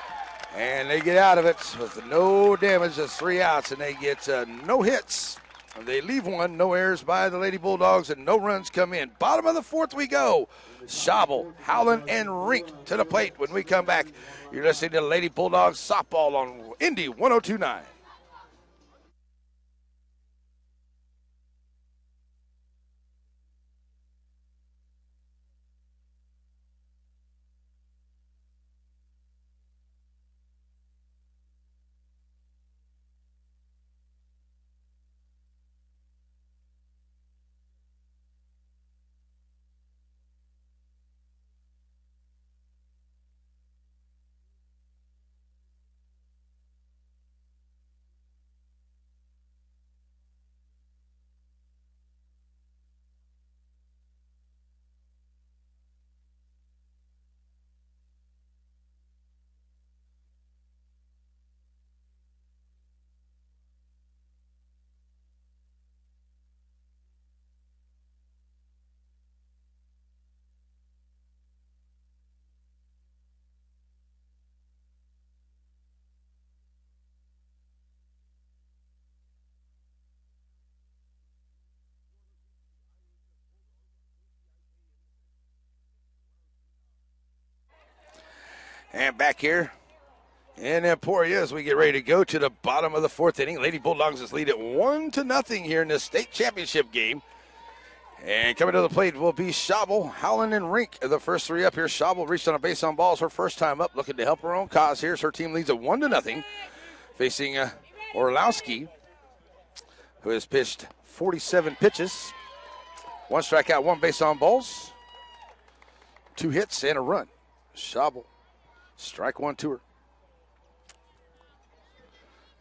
And they get out of it with no damage. That's 3 outs, and they get no hits. They leave 1, no errors by the Lady Bulldogs, and no runs come in. Bottom of the fourth we go. Schabel, Howland, and Rink to the plate when we come back. You're listening to Lady Bulldogs softball on Indy 102.9. And back here in Emporia as we get ready to go to the bottom of the fourth inning. Lady Bulldogs is lead at 1-0 here in the state championship game. And coming to the plate will be Schabel, Howland, and Rink. The first three up here. Schabel reached on a base on balls her first time up, looking to help her own cause. Here's her team leads at 1-0, facing Orlowski, who has pitched 47 pitches. 1 strikeout, 1 base on balls, 2 hits, and a run. Schabel, strike 1 to her.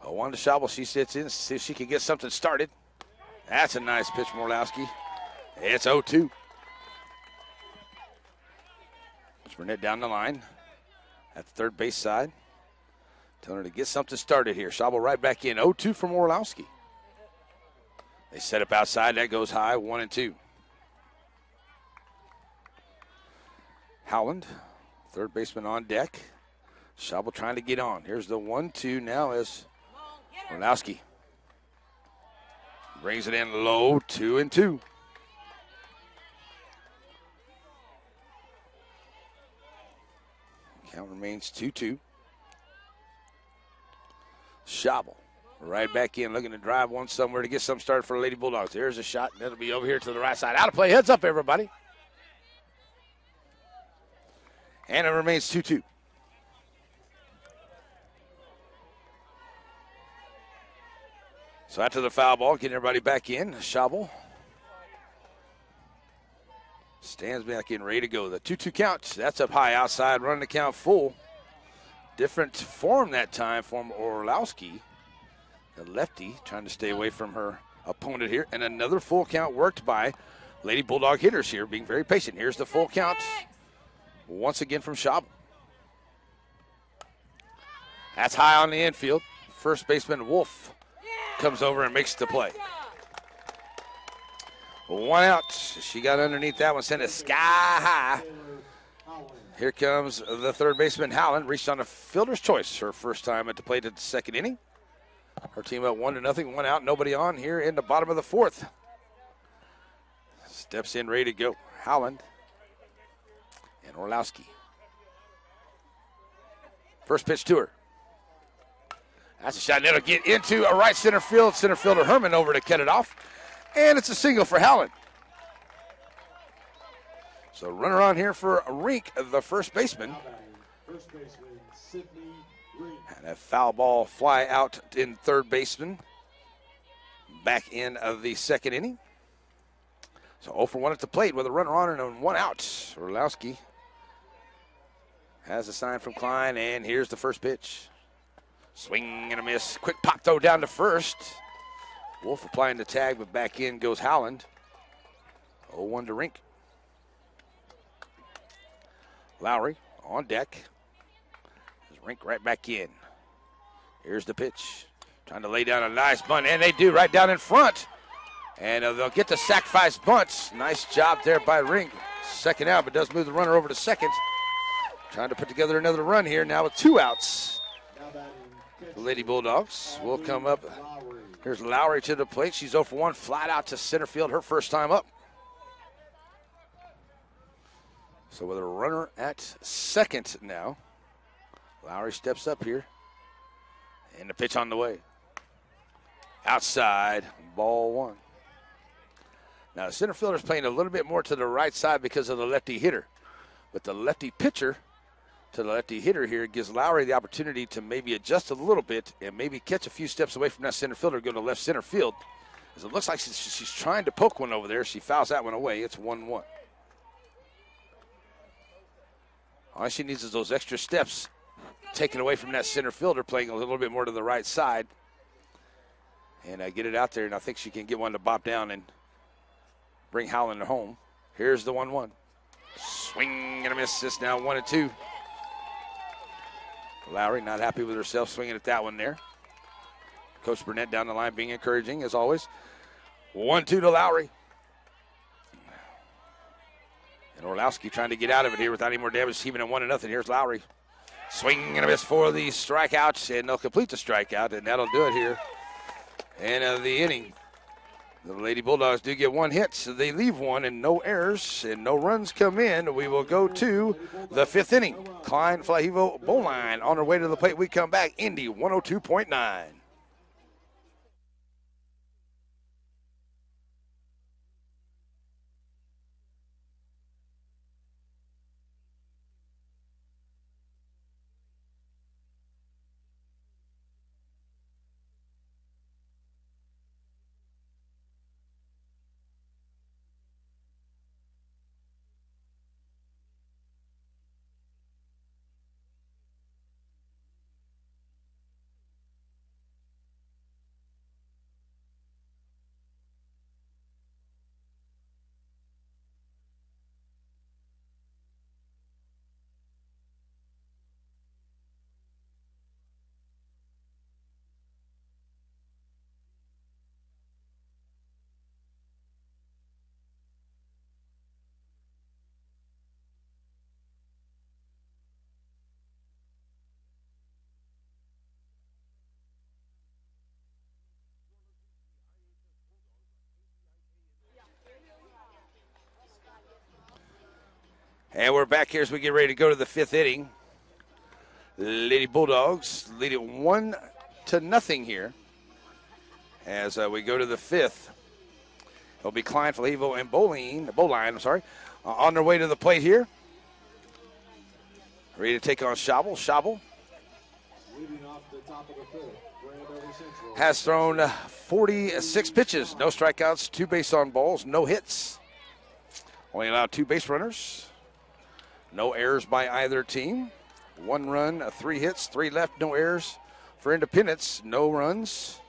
0-1 to Schabel. She sits in, see if she can get something started. That's a nice pitch from Orlowski. It's 0-2. Burnett down the line at the third base side. Telling her to get something started here. Schabel right back in. 0-2 from Orlowski. They set up outside. That goes high. 1-2. Howland, third baseman on deck. Schabel trying to get on. Here's the 1-2 now as Orlowski brings it in low. 2-2. Count remains 2-2. Schabel right back in, looking to drive one somewhere to get some started for the Lady Bulldogs. There's a shot. That'll be over here to the right side. Out of play. Heads up, everybody. And it remains 2-2. So after the foul ball, getting everybody back in. Schabel stands back in, ready to go. The 2-2 count. That's up high outside, running the count full. Different form that time from Orlowski, the lefty, trying to stay away from her opponent here. And another full count worked by Lady Bulldog hitters here, being very patient. Here's the full count once again from Schabel. That's high on the infield. First baseman Wolf comes over and makes the play. 1 out. She got underneath that one, sent it sky high. Here comes the third baseman, Howland. Reached on a fielder's choice her first time at the plate at the second inning. Her team up 1-0, 1 out, nobody on here in the bottom of the fourth. Steps in, ready to go. Howland and Orlowski. First pitch to her. That's a shot that'll get into a right center field. Center fielder Herman over to cut it off. And it's a single for Howland. So runner on here for Rink, the first baseman. First baseman, Sydney Rink. And a foul ball fly out in third baseman. Back in of the second inning. So 0 for 1 at the plate with a runner on and 1 out. Orlowski has a sign from Klein, and here's the first pitch. Swing and a miss. Quick pop throw down to first. Wolf applying the tag, but back in goes Howland. 0-1 to Rink. Lowry on deck. Rink right back in. Here's the pitch. Trying to lay down a nice bunt, and they do right down in front. And they'll get the sacrifice bunts. Nice job there by Rink. Second out, but does move the runner over to second. Trying to put together another run here now with 2 outs. The Lady Bulldogs will come up. Here's Lowry to the plate. She's 0 for 1, flat out to center field her first time up. So with a runner at second now, Lowry steps up here. And the pitch on the way. Outside, ball 1. Now the center fielder's playing a little bit more to the right side because of the lefty hitter. But the lefty pitcher to the lefty hitter here gives Lowry the opportunity to maybe adjust a little bit and maybe catch a few steps away from that center fielder, go to left center field. As it looks like she's trying to poke one over there. She fouls that one away. It's 1-1. All she needs is those extra steps taken away from that center fielder, playing a little bit more to the right side. And get it out there, and I think she can get one to bop down and bring Howland home. Here's the 1-1. Swing and a miss. It's now 1-2. Lowry not happy with herself swinging at that one there. Coach Burnett down the line being encouraging as always. 1-2 to Lowry. And Orlowski trying to get out of it here without any more damage, even at 1-0. Here's Lowry. Swing and a miss for the strikeouts, and they'll complete the strikeout, and that'll do it here. And the inning. The Lady Bulldogs do get one hit, so they leave one, and no errors and no runs come in. We will go to the fifth inning. Klein Flahevo Bowline on their way to the plate. We come back. Indy 102.9. And we're back here as we get ready to go to the fifth inning. Lady Bulldogs lead it 1-0 here. As we go to the fifth, it'll be Klein, Flahevo, and Bowline, on their way to the plate here. Ready to take on Schabel. Schabel Leading off the top of the fifth for Andover Central. has thrown 46 pitches, no strikeouts, 2 base on balls, no hits. Only allowed 2 base runners. No errors by either team. 1 run, 3 hits, 3 left, no errors. For Independence, no runs,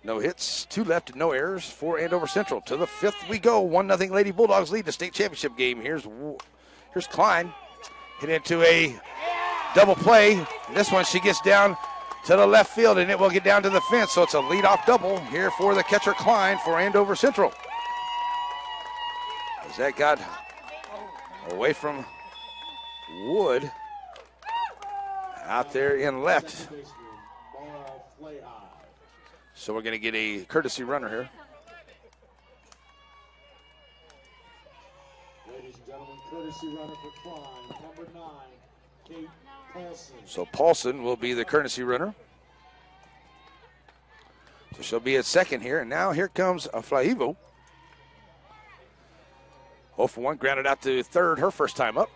no hits, 2 left, no errors for Andover Central. To the fifth we go. 1-0 Lady Bulldogs lead the state championship game. Here's Klein. Hit into a double play. This one she gets down to the left field, and it will get down to the fence. So it's a leadoff double here for the catcher Klein for Andover Central. As that got away from Wood out there in left. So we're going to get a courtesy runner here. Ladies and gentlemen, courtesy runner for Klein, number 9, Kate Paulson. So Paulson will be the courtesy runner. So she'll be at second here. And now here comes Flahevo. 0 for 1, grounded out to third her first time up.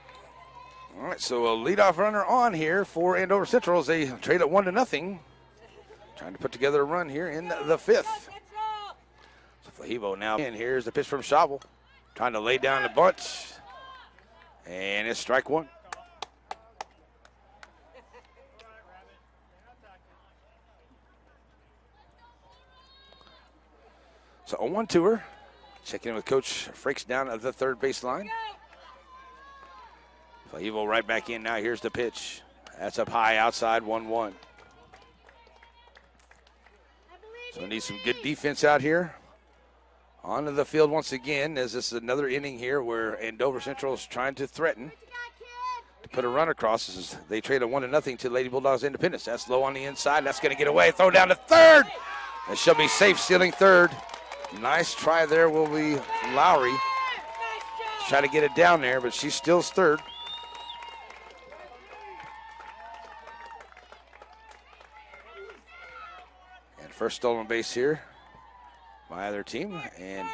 All right, so a leadoff runner on here for Andover Central as they trade it 1-0. Trying to put together a run here in the fifth. So Flahevo now in. Here's the pitch from Schabel. Trying to lay down the bunt. And it's strike 1. So a 1-2er. Checking in with Coach Frakes down at the third baseline. Flahevo right back in now. Here's the pitch. That's up high outside, 1-1. So need some good defense out here. Onto the field once again, as this is another inning here where Andover Central is trying to threaten to put a run across. As they trade a 1-0 to Lady Bulldogs Independence. That's low on the inside. That's going to get away. Throw down to third. And she'll be safe stealing third. Nice try there will be Lowry. Try to get it down there, but she steals third. And first stolen base here by either team. And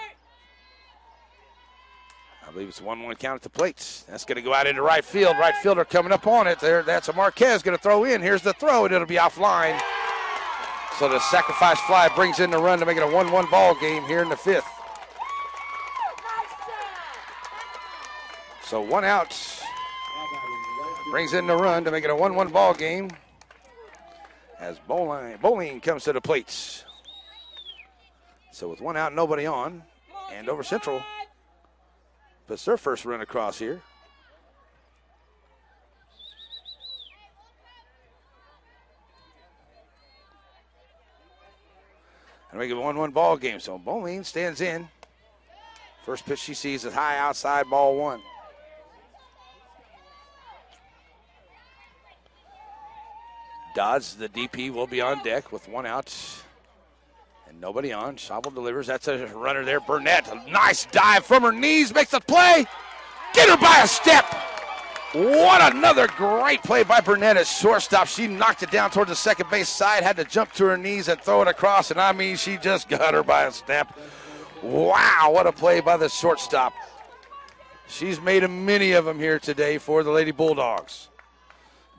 I believe it's a 1-1 count at the plates. That's going to go out into right field. Right fielder coming up on it there. That's a Marquez going to throw in. Here's the throw, and it'll be offline. So the sacrifice fly brings in the run to make it a 1-1 ball game here in the fifth. So 1 out brings in the run to make it a 1-1 ball game as Bowling comes to the plates. So with 1 out, nobody on, Andover Central puts their first run across here. And make it a 1-1 ball game. So Bowling stands in. First pitch she sees is high outside, ball 1. Dodds, the DP, will be on deck with 1 out. And nobody on. Schauble delivers. That's a runner there. Burnett, a nice dive from her knees, makes the play. Get her by a step. What another great play by Burnett at shortstop. She knocked it down toward the second base side, had to jump to her knees and throw it across, and I mean, she just got her by a step. Wow, what a play by the shortstop. She's made many of them here today for the Lady Bulldogs.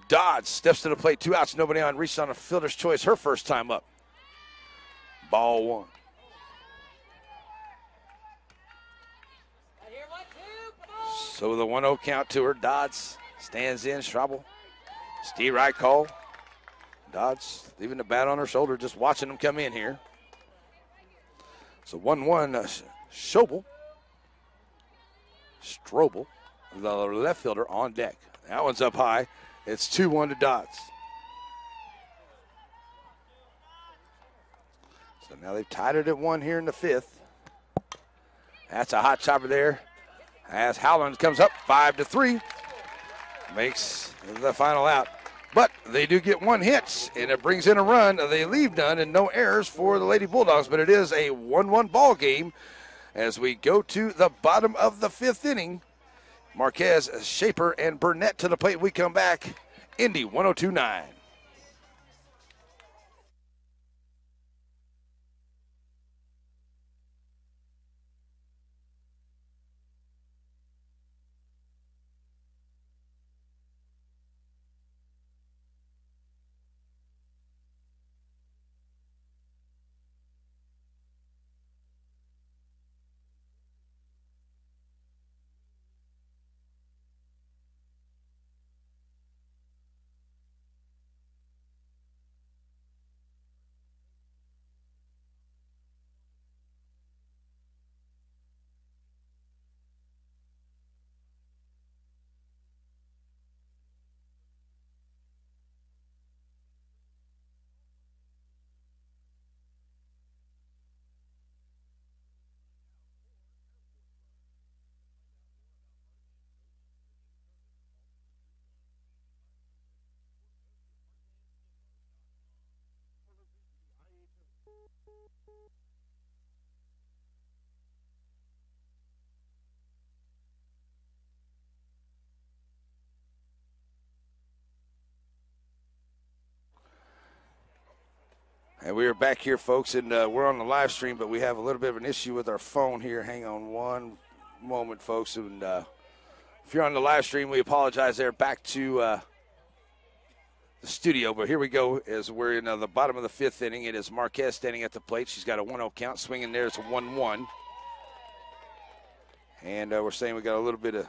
Dodds steps to the plate, 2 outs, nobody on, reached on a fielder's choice her first time up. Ball 1. So the 1-0 count to her. Dodds stands in. Schauble. Steve right call. Dodds leaving the bat on her shoulder, just watching them come in here. So 1-1, Strobel, the left fielder on deck. That one's up high. It's 2-1 to Dodds. So now they've tied it at 1 here in the 5th. That's a hot chopper there. As Howland comes up 5-3, makes the final out. But they do get 1 hit, and it brings in a run. They leave none and no errors for the Lady Bulldogs, but it is a 1-1 ball game as we go to the bottom of the 5th inning. Marquez, Shaper, and Burnett to the plate. We come back. Indy 102-9. And we are back here, folks, and we're on the live stream, but we have a little bit of an issue with our phone here. Hang on one moment, folks. And if you're on the live stream, we apologize there. Back to the studio, but here we go as we're in the bottom of the 5th inning. It is Marquez standing at the plate. She's got a 1-0 count. Swinging there. It's a 1-1. And we're saying we got a little bit of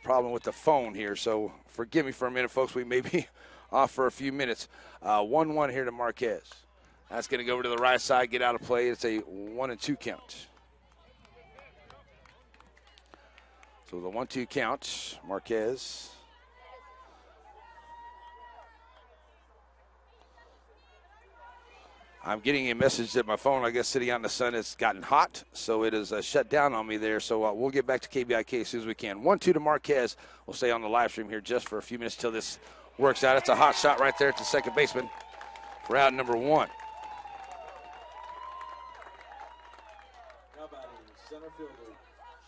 problem with the phone here, so forgive me for a minute, folks. We may be off for a few minutes. 1-1 here to Marquez. That's going to go over to the right side, get out of play. It's a 1-2 count. So the 1-2 count, Marquez. I'm getting a message that my phone, I guess, sitting out in the sun, has gotten hot, so it is shut down on me there. So we'll get back to KBIK as soon as we can. 1-2 to Marquez. We'll stay on the live stream here just for a few minutes till this works out. It's a hot shot right there to second baseman for out number 1. Now batting, center fielder,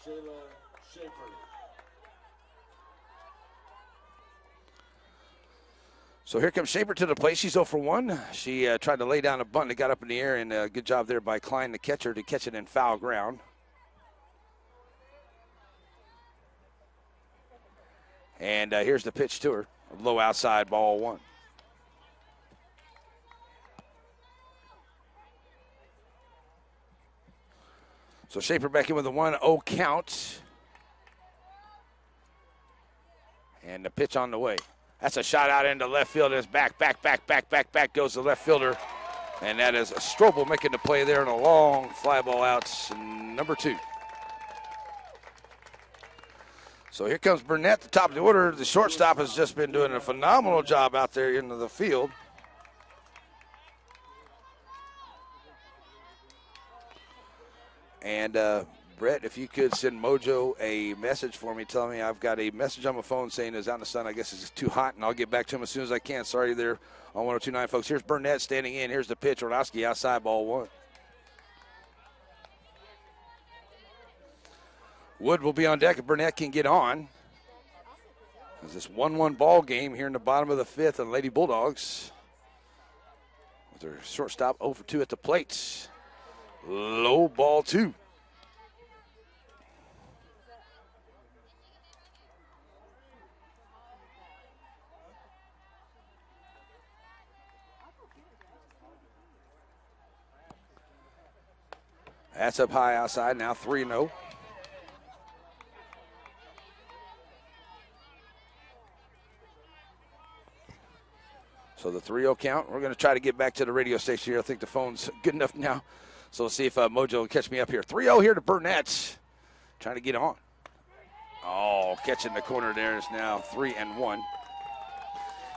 Shayla Shaper. So here comes Shaper to the plate. She's 0 for 1. She tried to lay down a bunt and got up in the air, and good job there by Klein, the catcher, to catch it in foul ground. And here's the pitch to her. Low outside, ball 1. So Shaper back in with a 1-0 count. And the pitch on the way. That's a shot out into left field. It's back goes the left fielder. And that is Strobel making the play there, and a long fly ball out, number 2. So here comes Burnett, the top of the order. The shortstop has just been doing a phenomenal job out there into the field. And Brett, if you could send Mojo a message for me, tell me I've got a message on my phone saying it's out in the sun. I guess it's too hot, and I'll get back to him as soon as I can. Sorry there on 102.9, folks. Here's Burnett standing in. Here's the pitch. Orlowski outside, ball one. Wood will be on deck if Burnett can get on. It's this 1-1 ball game here in the bottom of the fifth, and Lady Bulldogs with their shortstop 0 for 2 at the plate. Low ball 2. That's up high outside, now 3-0. So the 3-0 count. We're going to try to get back to the radio station here. I think the phone's good enough now. So we'll see if Mojo will catch me up here. 3-0 here to Burnett. Trying to get on. Oh, catching the corner there is now 3-1.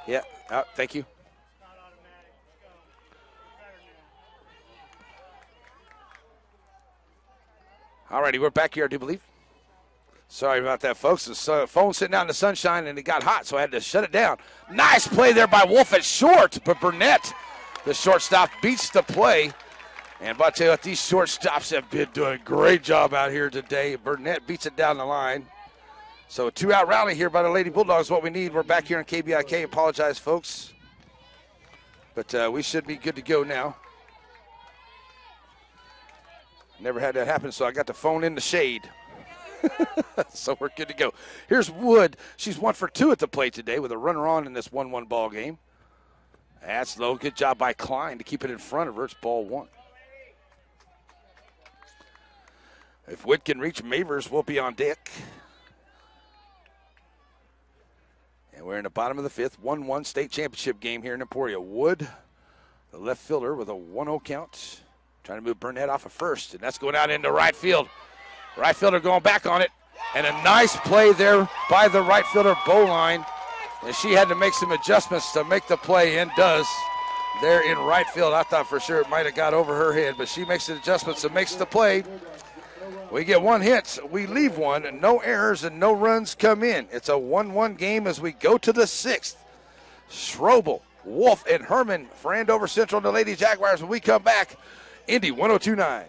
Yeah, thank you. All righty, we're back here, I do believe. Sorry about that, folks. The phone sitting out in the sunshine, and it got hot, so I had to shut it down. Nice play there by Wolf at short, but Burnett, the shortstop, beats the play. And I tell you what, these shortstops have been doing a great job out here today. Burnett beats it down the line. So a 2-out rally here by the Lady Bulldogs, what we need. We're back here on KBIK. Apologize, folks. But we should be good to go now. Never had that happen, so I got the phone in the shade. So we're good to go. Here's Wood. She's 1 for 2 at the plate today with a runner on in this 1-1 ball game. That's low. Good job by Klein to keep it in front of her. It's ball 1. If Wood can reach Mavers, we'll be on deck. And we're in the bottom of the fifth. 1-1 state championship game here in Emporia. Wood, the left fielder, with a 1-0 count. Trying to move Burnett off of first, and that's going out into right field. Right fielder going back on it, and a nice play there by the right fielder, Bowline. And she had to make some adjustments to make the play, and does there in right field. I thought for sure it might have got over her head, but she makes the adjustments and makes the play. We get 1 hit, we leave 1, and no errors and no runs come in. It's a 1-1 game as we go to the 6th. Strobel, Wolf, and Herman for Andover Central and the Lady Jaguars. When we come back, Indy 102.9.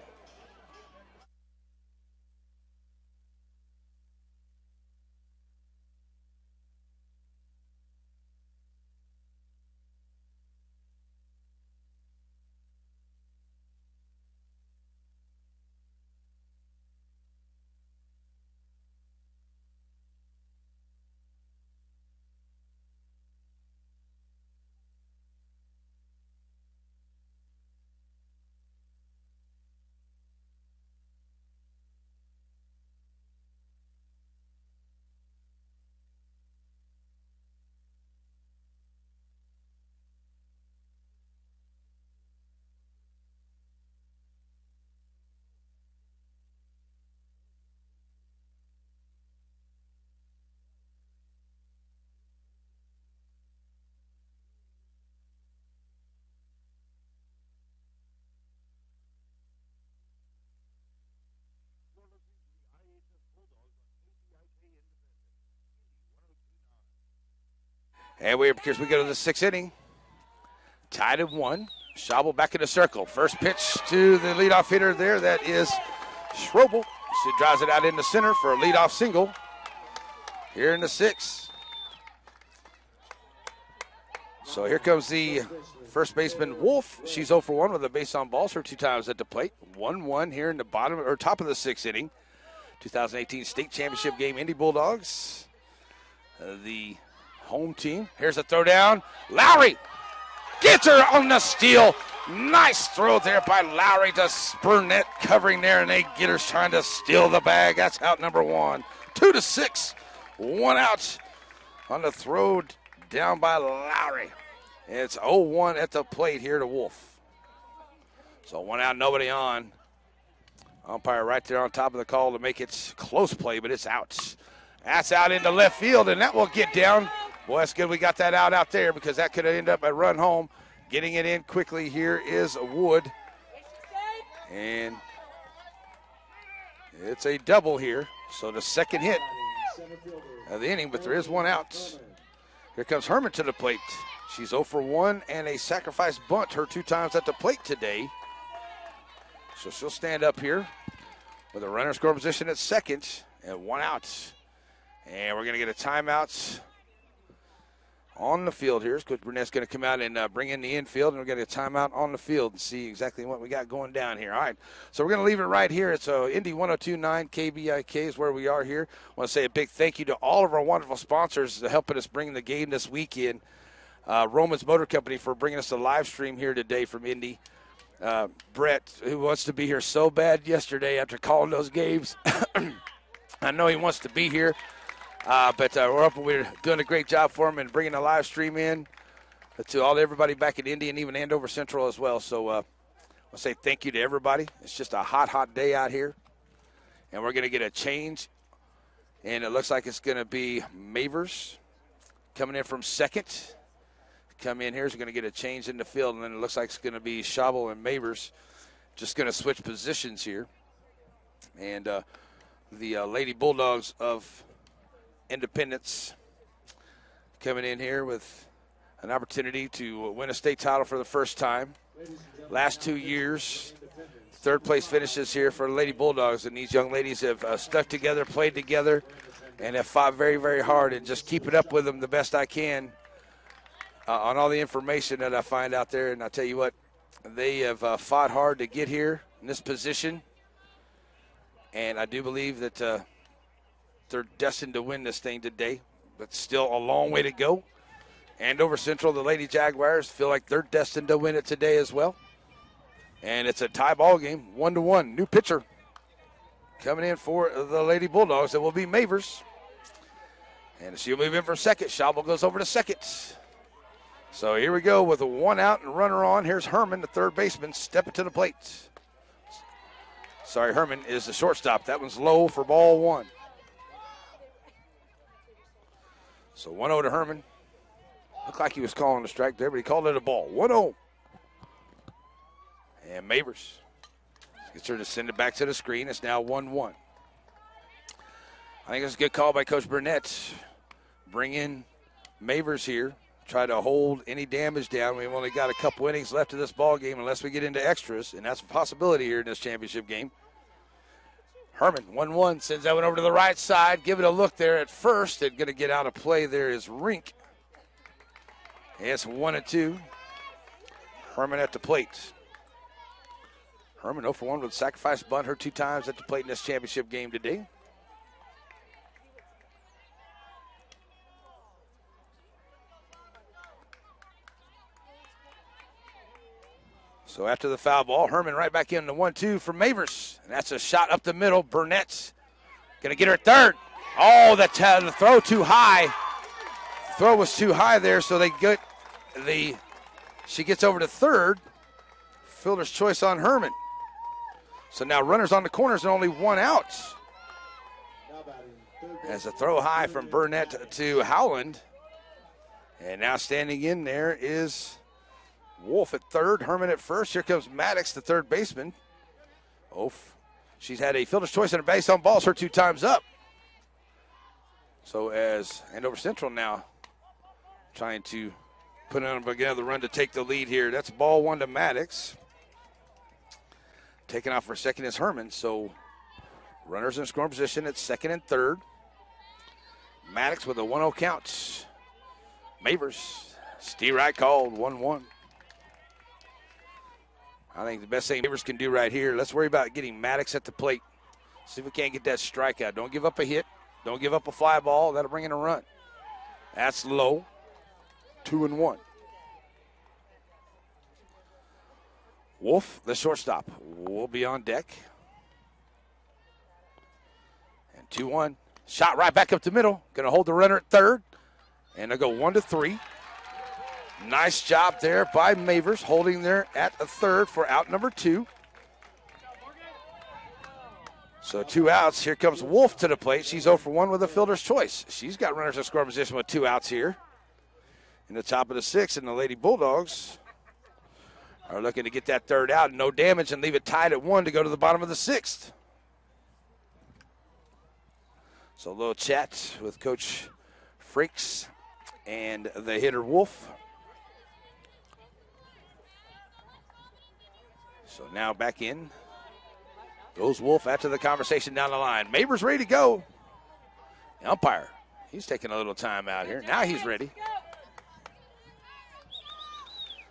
And because we go to the 6th inning, tied at 1. Schaubel back in the circle. First pitch to the leadoff hitter there. That is Strobel. She drives it out in the center for a leadoff single here in the 6th. So here comes the first baseman, Wolf. She's 0 for 1 with a base on balls, her 2 times at the plate. 1-1 here in the bottom or top of the 6th inning. 2018 state championship game, Indy Bulldogs. The home team. Here's a throw down. Lowry gets her on the steal. Nice throw there by Lowry to Burnett covering there, and they get her trying to steal the bag. That's out number 1. 2-6. 1 out on the throw down by Lowry. It's 0-1 at the plate here to Wolf. So 1 out, nobody on. Umpire right there on top of the call to make it close play, but it's out. That's out into left field, and that will get down. Boy, that's good we got that out there because that could have ended up a run home. Getting it in quickly here is Wood. And It's a double here. So the second hit of the inning, but there is one out. Here comes Herman to the plate. She's 0 for 1 and a sacrifice bunt her 2 times at the plate today. So she'll stand up here with a runner score position at second and 1 out. And we're going to get a timeout on the field here. Coach Burnett's going to come out and bring in the infield, and we're going to get a timeout on the field and see exactly what we got going down here. All right, so we're going to leave it right here. It's Indy 102.9 KBIK is where we are here. I want to say a big thank you to all of our wonderful sponsors for helping us bring the game this weekend. Roman's Motor Company for bringing us a live stream here today from Indy. Brett, who wants to be here so bad yesterday after calling those games. I know he wants to be here. But we're doing a great job for him and bringing a live stream in to everybody back in Indy and even Andover Central as well. So I'll say thank you to everybody. It's just a hot, hot day out here. And we're going to get a change. And it looks like it's going to be Mavers coming in from second. Come in here is going to get a change in the field. And then it looks like it's going to be Schabel and Mavers just going to switch positions here. And the Lady Bulldogs of Independence coming in here with an opportunity to win a state title for the first time. Last 2 years, third place finishes here for the Lady Bulldogs, and these young ladies have stuck together, played together, and have fought very, very hard, and just keeping up with them the best I can on all the information that I find out there. And I tell you what, they have fought hard to get here in this position, and I do believe that they're destined to win this thing today, but still a long way to go. Andover Central, the Lady Jaguars, feel like they're destined to win it today as well. And it's a tie ball game, 1-1. New pitcher coming in for the Lady Bulldogs. It will be Mavers. And she'll move in for second. Schabel goes over to second. So here we go with a 1 out and runner on. Here's Herman, the third baseman, stepping to the plate. Sorry, Herman is the shortstop. That one's low for ball 1. So 1-0 to Herman. Looked like he was calling a strike there, but he called it a ball. 1-0. And Mavers gets her to send it back to the screen. It's now 1-1. I think it's a good call by Coach Burnett. Bring in Mavers here. Try to hold any damage down. We've only got a couple innings left of this ball game unless we get into extras, and that's a possibility here in this championship game. Herman, 1-1, sends that one over to the right side. Give it a look there at first. And going to get out of play there is Rink. It's 1-2. Herman at the plate. Herman 0 for 1 with a sacrifice bunt, her 2 times at the plate in this championship game today. So after the foul ball, Herman right back in the 1-2 for Mavers. And that's a shot up the middle. Burnett's going to get her at third. Oh, the throw too high. Throw was too high there, so she gets over to third. Fielder's choice on Herman. So now runners on the corners and only 1 out. As a throw high from Burnett to Howland. And now standing in there is Wolf at third, Herman at first. Here comes Maddox, the third baseman. She's had a fielder's choice and a base on balls her 2 times up. So as Andover Central now trying to put on another run to take the lead here. That's ball 1 to Maddox. Taking off for second is Herman. So runners in scoring position at second and third. Maddox with a 1-0 count. Mavers, Steve Wright called 1-1. I think the best thing Mavers can do right here, let's worry about getting Maddox at the plate. See if we can't get that strikeout. Don't give up a hit. Don't give up a fly ball. That'll bring in a run. That's low. 2-1. Wolf, the shortstop, will be on deck. And 2-1. Shot right back up the middle. Going to hold the runner at third. And they'll go 1-3. Nice job there by Mavers, holding there at a third for out number 2. So 2 outs. Here comes Wolf to the plate. She's 0 for 1 with a fielder's choice. She's got runners in scoring position with 2 outs here in the top of the 6th, and the Lady Bulldogs are looking to get that third out, no damage, and leave it tied at 1 to go to the bottom of the 6th. So a little chat with Coach Frakes and the hitter Wolf. So now back in goes Wolf after the conversation down the line. Mavers ready to go. The umpire, he's taking a little time out here. Now he's ready.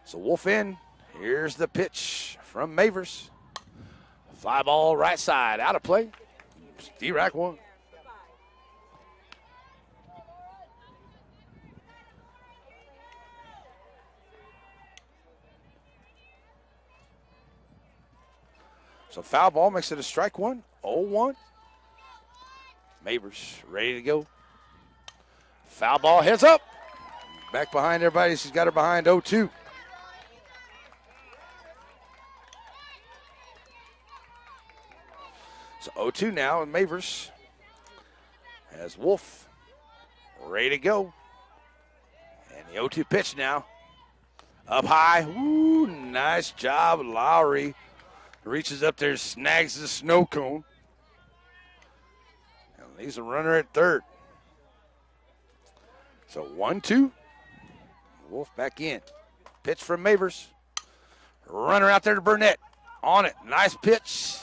So Wolf in. Here's the pitch from Mavers. Fly ball right side, out of play. D-Rack one. So foul ball makes it a strike one. 0-1. Mavers ready to go. Foul ball, heads up. Back behind everybody. She's got her behind 0-2. So 0-2 now, and Mavers has Wolf ready to go. And the 0-2 pitch now. Up high. Ooh, nice job, Lowry. Reaches up there, snags the snow cone. And leaves a runner at third. So 1-2. Wolf back in. Pitch from Mavers. Runner out there to Burnett. On it. Nice pitch.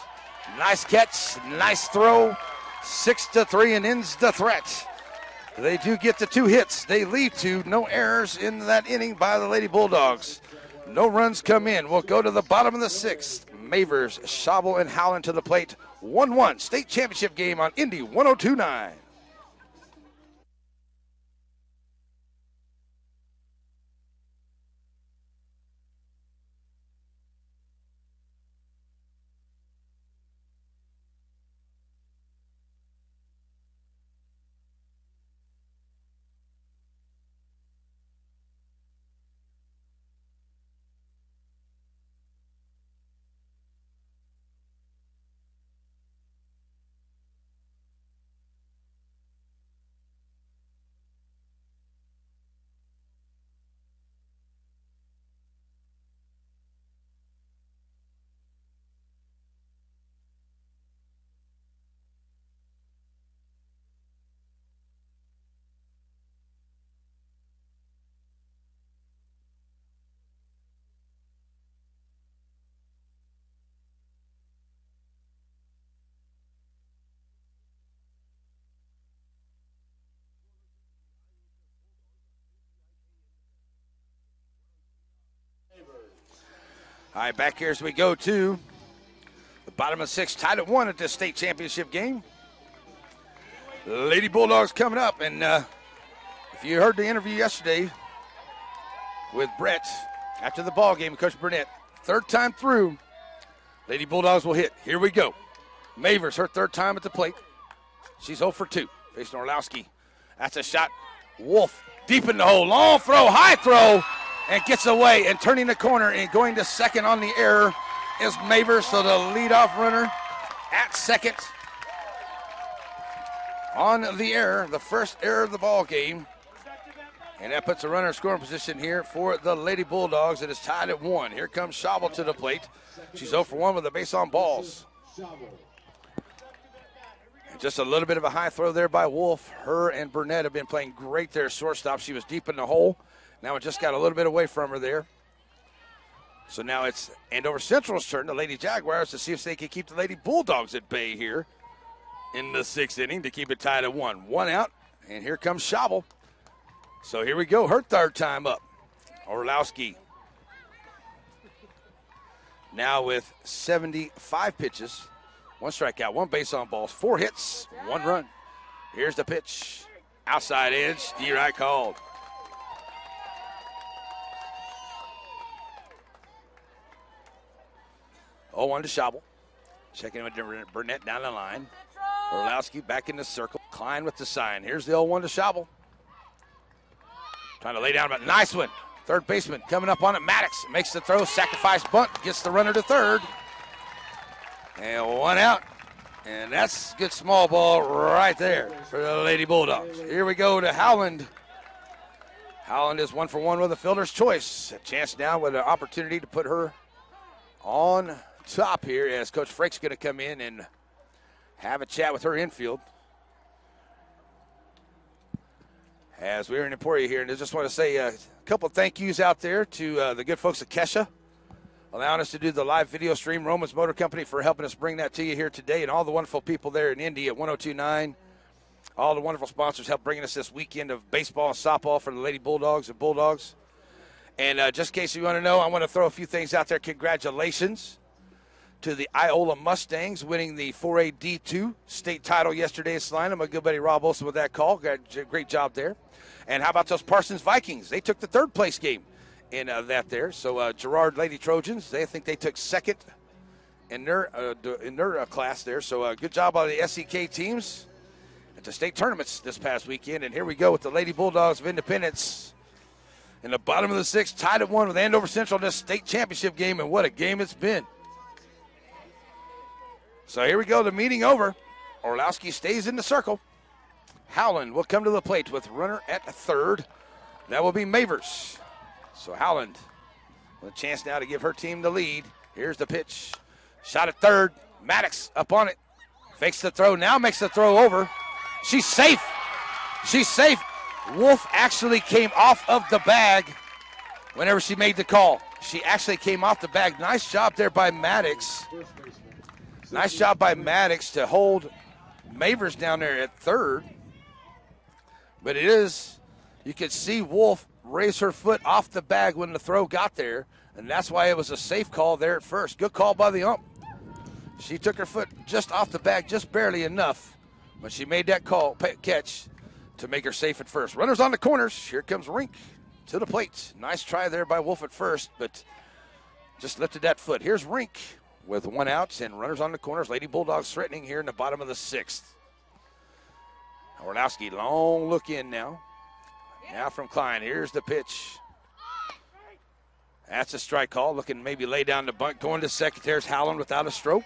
Nice catch. Nice throw. 6-3 and ends the threat. They do get the 2 hits. They lead to no errors in that inning by the Lady Bulldogs. No runs come in. We'll go to the bottom of the 6th. Mavers, Schabel, and Howland to the plate. 1-1 state championship game on Indy 102.9. All right, back here as we go to the bottom of 6, tied at 1 at this state championship game. Lady Bulldogs coming up, and if you heard the interview yesterday with Brett after the ball game, Coach Burnett, 3rd time through, Lady Bulldogs will hit. Here we go. Mavers, her 3rd time at the plate. She's 0 for 2, facing Orlowski. That's a shot. Wolf deep in the hole, long throw, high throw. And gets away, and turning the corner and going to second on the error is Mavers. So the leadoff runner at second on the error, the first error of the ball game. And that puts a runner in scoring position here for the Lady Bulldogs. It is tied at 1. Here comes Schabel to the plate. She's 0 for 1 with a base on balls. And just a little bit of a high throw there by Wolf. Her and Burnett have been playing great there, shortstop. She was deep in the hole. Now it just got a little bit away from her there. So now it's Andover Central's turn, the Lady Jaguars, to see if they can keep the Lady Bulldogs at bay here in the 6th inning to keep it tied at 1. 1 out, and here comes Schabel. So here we go, her 3rd time up. Orlowski now with 75 pitches, 1 strikeout, 1 base on balls, 4 hits, 1 run. Here's the pitch. Outside edge, D-Right called. Oh, 1 to Schabel. Checking in with Burnett down the line. Orlowski back in the circle. Klein with the sign. Here's the 0-1 to Schabel. Trying to lay down, but nice one. 3rd baseman coming up on it. Maddox makes the throw. Sacrifice bunt. Gets the runner to 3rd. And 1 out. And that's good small ball right there for the Lady Bulldogs. Here we go to Howland. Howland is 1 for 1 with a fielder's choice. A chance now with an opportunity to put her on top here as Coach Frake's going to come in and have a chat with her infield. as we're in Emporia here. And I just want to say a couple of thank yous out there to the good folks at Kesha, allowing us to do the live video stream. Romans Motor Company for helping us bring that to you here today, and all the wonderful people there in Indy at 102.9. All the wonderful sponsors help bringing us this weekend of baseball and softball for the Lady Bulldogs and Bulldogs. And just in case you want to know, I want to throw a few things out there. Congratulations to the Iola Mustangs winning the 4A D2 state title yesterday in Salina. My good buddy Rob Olson with that call. Great job there. And how about those Parsons Vikings? They took the third place game in that there. So Girard Lady Trojans, they think they took second in their class there. So good job by the SEK teams at the state tournaments this past weekend. And here we go with the Lady Bulldogs of Independence in the bottom of the sixth, tied at 1 with Andover Central in this state championship game. And what a game it's been. So here we go, the meeting over. Orlowski stays in the circle. Howland will come to the plate with runner at third. That will be Mavers. So Howland with a chance now to give her team the lead. Here's the pitch. Shot at third. Maddox up on it. Fakes the throw. Now makes the throw over. She's safe. She's safe. Wolf actually came off of the bag whenever she made the call. She actually came off the bag. Nice job there by Maddox. Nice job by Maddox to hold Mavers down there at third. But it is, you could see Wolf raise her foot off the bag when the throw got there, and that's why it was a safe call there at first. Good call by the ump. She took her foot just off the bag, just barely enough, when she made that catch to make her safe at first. Runners on the corners. Here comes Rink to the plate. Nice try there by Wolf at first, but just lifted that foot. Here's Rink with 1 out and runners on the corners. Lady Bulldogs threatening here in the bottom of the sixth. Orlowski, long look in now. Now from Klein, here's the pitch. That's a strike call. Looking maybe lay down the bunt. Going to second. There's Howland without a stroke.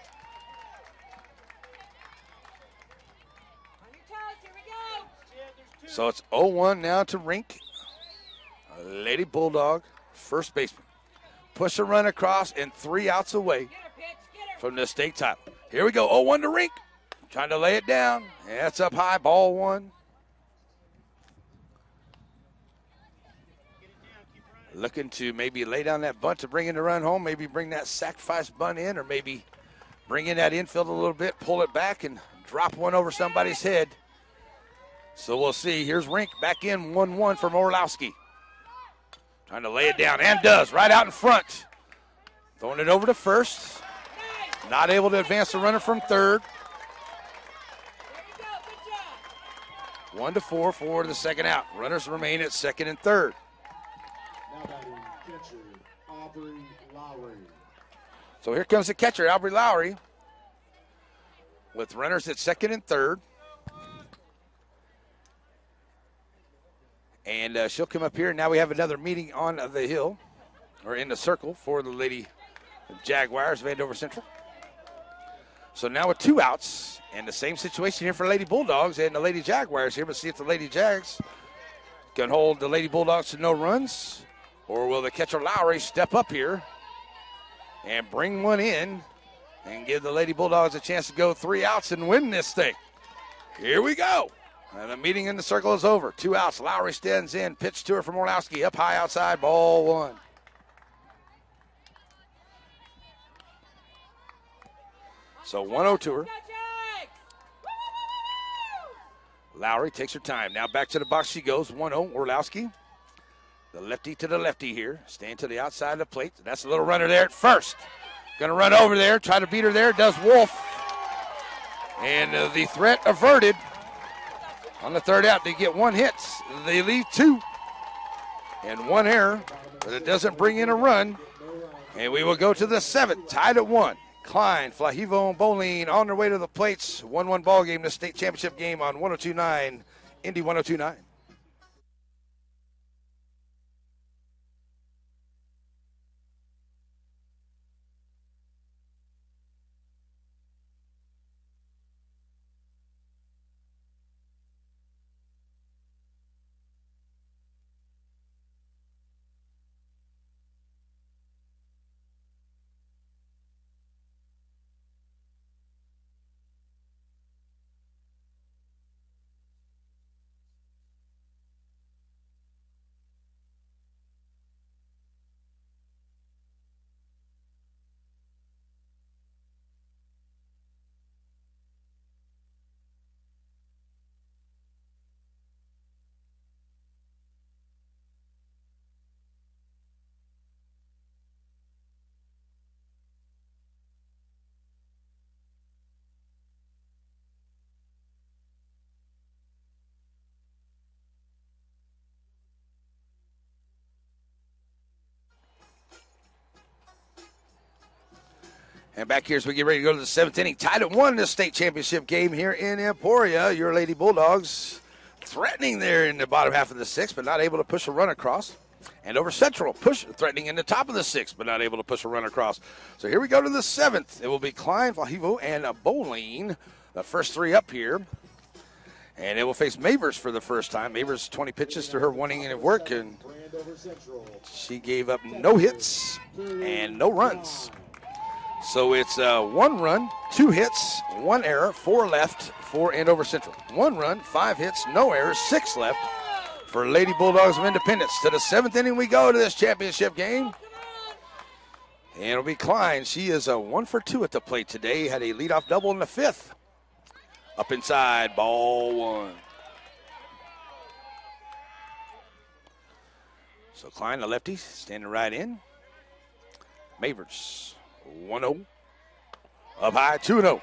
So it's 0-1 now to Rink. Lady Bulldog, first baseman. Push a run across and 3 outs away from the state title. Here we go, 0-1 to Rink. Trying to lay it down. That's up high, ball 1. Looking to maybe lay down that bunt to bring in the run home, maybe bring that sacrifice bunt in, or maybe bring in that infield a little bit, pull it back, and drop one over somebody's head. So we'll see. Here's Rink back in 1-1 from Orlowski. Trying to lay it down, and does, right out in front. Throwing it over to first. Not able to advance the runner from third. 1-4 for the second out. Runners remain at second and third. Now batting catcher, Aubrey Lowry. So here comes the catcher, Aubrey Lowry, with runners at second and third. And she'll come up here. Now we have another meeting on the hill, or in the circle, for the Lady Jaguars of Andover Central. So now with 2 outs, and the same situation here for Lady Bulldogs and the Lady Jaguars here. But see if the Lady Jags can hold the Lady Bulldogs to no runs, or will the catcher Lowry step up here and bring one in and give the Lady Bulldogs a chance to go 3 outs and win this thing. Here we go. And the meeting in the circle is over. 2 outs. Lowry stands in. Pitch to her from Orlowski. Up high outside. Ball 1. So 1-0 to her. Lowry takes her time. Now back to the box she goes. 1-0. Orlowski. The lefty to the lefty here. Staying to the outside of the plate. That's a little runner there at first. Going to run over there. Try to beat her there. Does Wolf. And the threat averted. On the third out, they get 1 hit. They leave 2. And 1 error. But it doesn't bring in a run. And we will go to the 7th. Tied at 1. Klein, Flahivo, and Boline on their way to the plates. 1-1 ball game, the state championship game on 102.9, Indy 102.9. And back here as we get ready to go to the 7th inning. Tied at 1 this state championship game here in Emporia. Your Lady Bulldogs threatening there in the bottom half of the 6th, but not able to push a run across. Andover Central threatening in the top of the 6th, but not able to push a run across. So here we go to the 7th. It will be Klein, Vallejo, and Bowling, the first 3 up here. And it will face Mavers for the first time. Mavers 20 pitches to her 1 inning of work, and she gave up no hits and no runs. So it's 1 run, 2 hits, 1 error, 4 left for Andover Central. 1 run, 5 hits, no errors, 6 left for Lady Bulldogs of Independence. To the 7th inning we go to this championship game. And it'll be Klein. She is 1 for 2 at the plate today. Had a leadoff double in the 5th. Up inside, ball 1. So Klein, the lefty, standing right in. Mavers, 1-0. Up high, 2-0.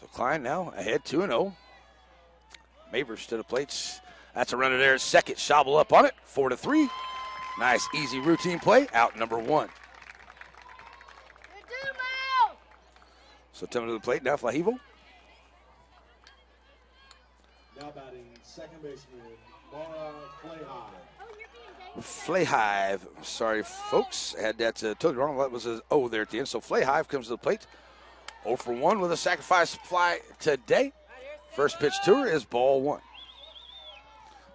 So Klein now ahead, 2-0. Mavers to the plates. That's a runner there at second. Schauble up on it, 4-3. Nice, easy routine play. Out number 1. So coming to the plate now, Vallejo. Now batting second baseman, Mara Flayhive. Sorry, folks. I had that totally wrong. That was an O there at the end. So Flayhive comes to the plate. 0 for 1 with a sacrifice fly today. First pitch to her is ball 1.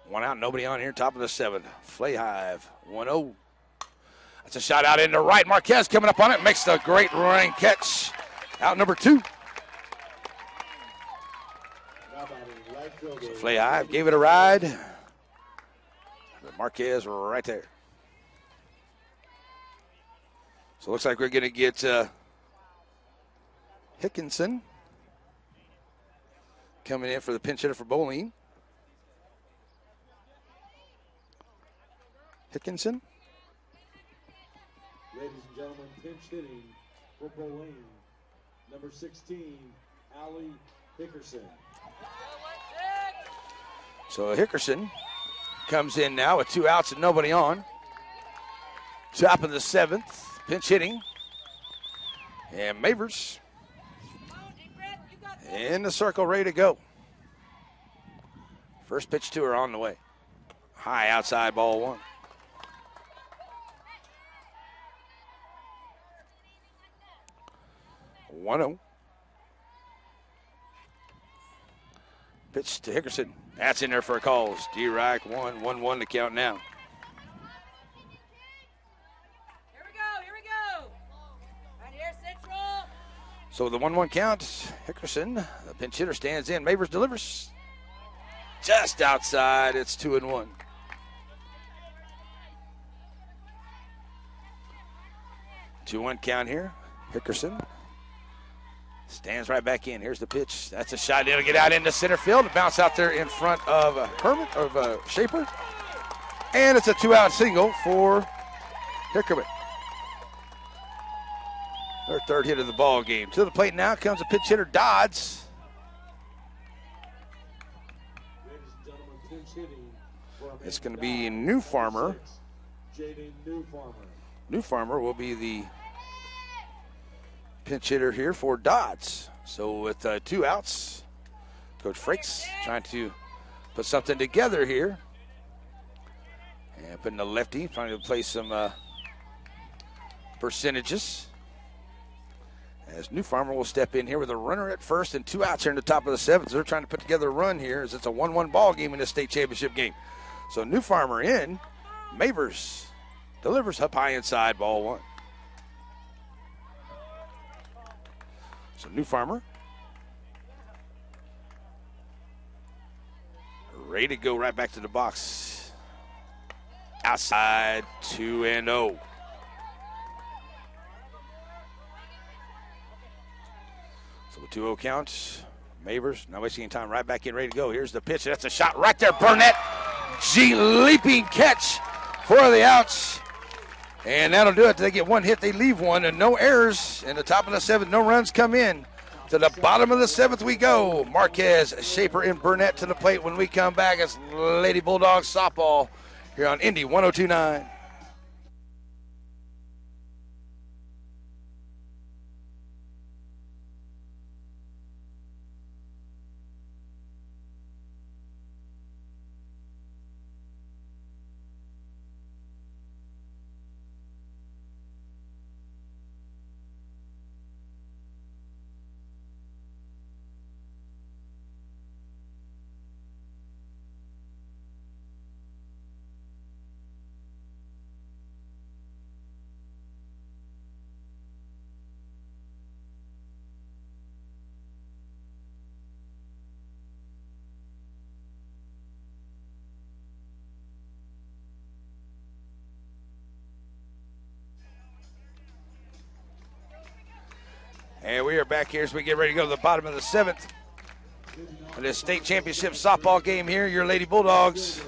1 out, nobody on here, top of the 7th. Flayhive, 1-0. That's a shot out into right. Marquez coming up on it. Makes the great running catch. Out number 2. So Flayhive gave it a ride. But Marquez right there. So it looks like we're going to get Hickinson coming in for the pinch hitter for Bowling. Hickinson. Ladies and gentlemen, pinch hitting for Bowling. Number 16, Allie Hickerson. So Hickerson comes in now with 2 outs and nobody on. Top of the 7th, pinch hitting. And Mavers in the circle, ready to go. First pitch to her on the way. High outside, ball 1. One-0. Pitch to Hickerson. That's in there for a call. D-Reich 1-1-1 to count now. Here we go. Right here, Central. So the 1-1 count. Hickerson, the pinch hitter, stands in. Mavers delivers. Just outside. It's 2-1. Two-one count here. Hickerson stands right back in. Here's the pitch. That's a shot. It'll get out into center field. Bounce out there in front of Shaper. And it's a 2-out single for Hickerman. Their 3rd hit of the ball game. To the plate now comes a pitch hitter, Dodds. Ladies and gentlemen, pinch hitting for It's going to be New Farmer. Jaden New Farmer. New Farmer will be the pinch hitter here for Dodds. So with 2 outs, Coach Frakes trying to put something together here. And putting the lefty, trying to play some percentages. As New Farmer will step in here with a runner at first and 2 outs here in the top of the 7th. They're trying to put together a run here as it's a 1-1 ball game in this state championship game. So New Farmer in. Mavers delivers up high inside, ball 1. So New Farmer ready to go right back to the box. Outside, 2-0. So a 2-0 count. Mavers not wasting any time, right back in, ready to go. Here's the pitch. That's a shot right there. Burnett, leaping catch for the outs. And that'll do it. They get 1 hit, they leave 1, and no errors. In the top of the 7th, no runs come in. To the bottom of the 7th we go. Marquez, Shaper, and Burnett to the plate when we come back. It's Lady Bulldogs softball here on Indy 102.9. And we are back here as we get ready to go to the bottom of the 7th. For this state championship softball game here, your Lady Bulldogs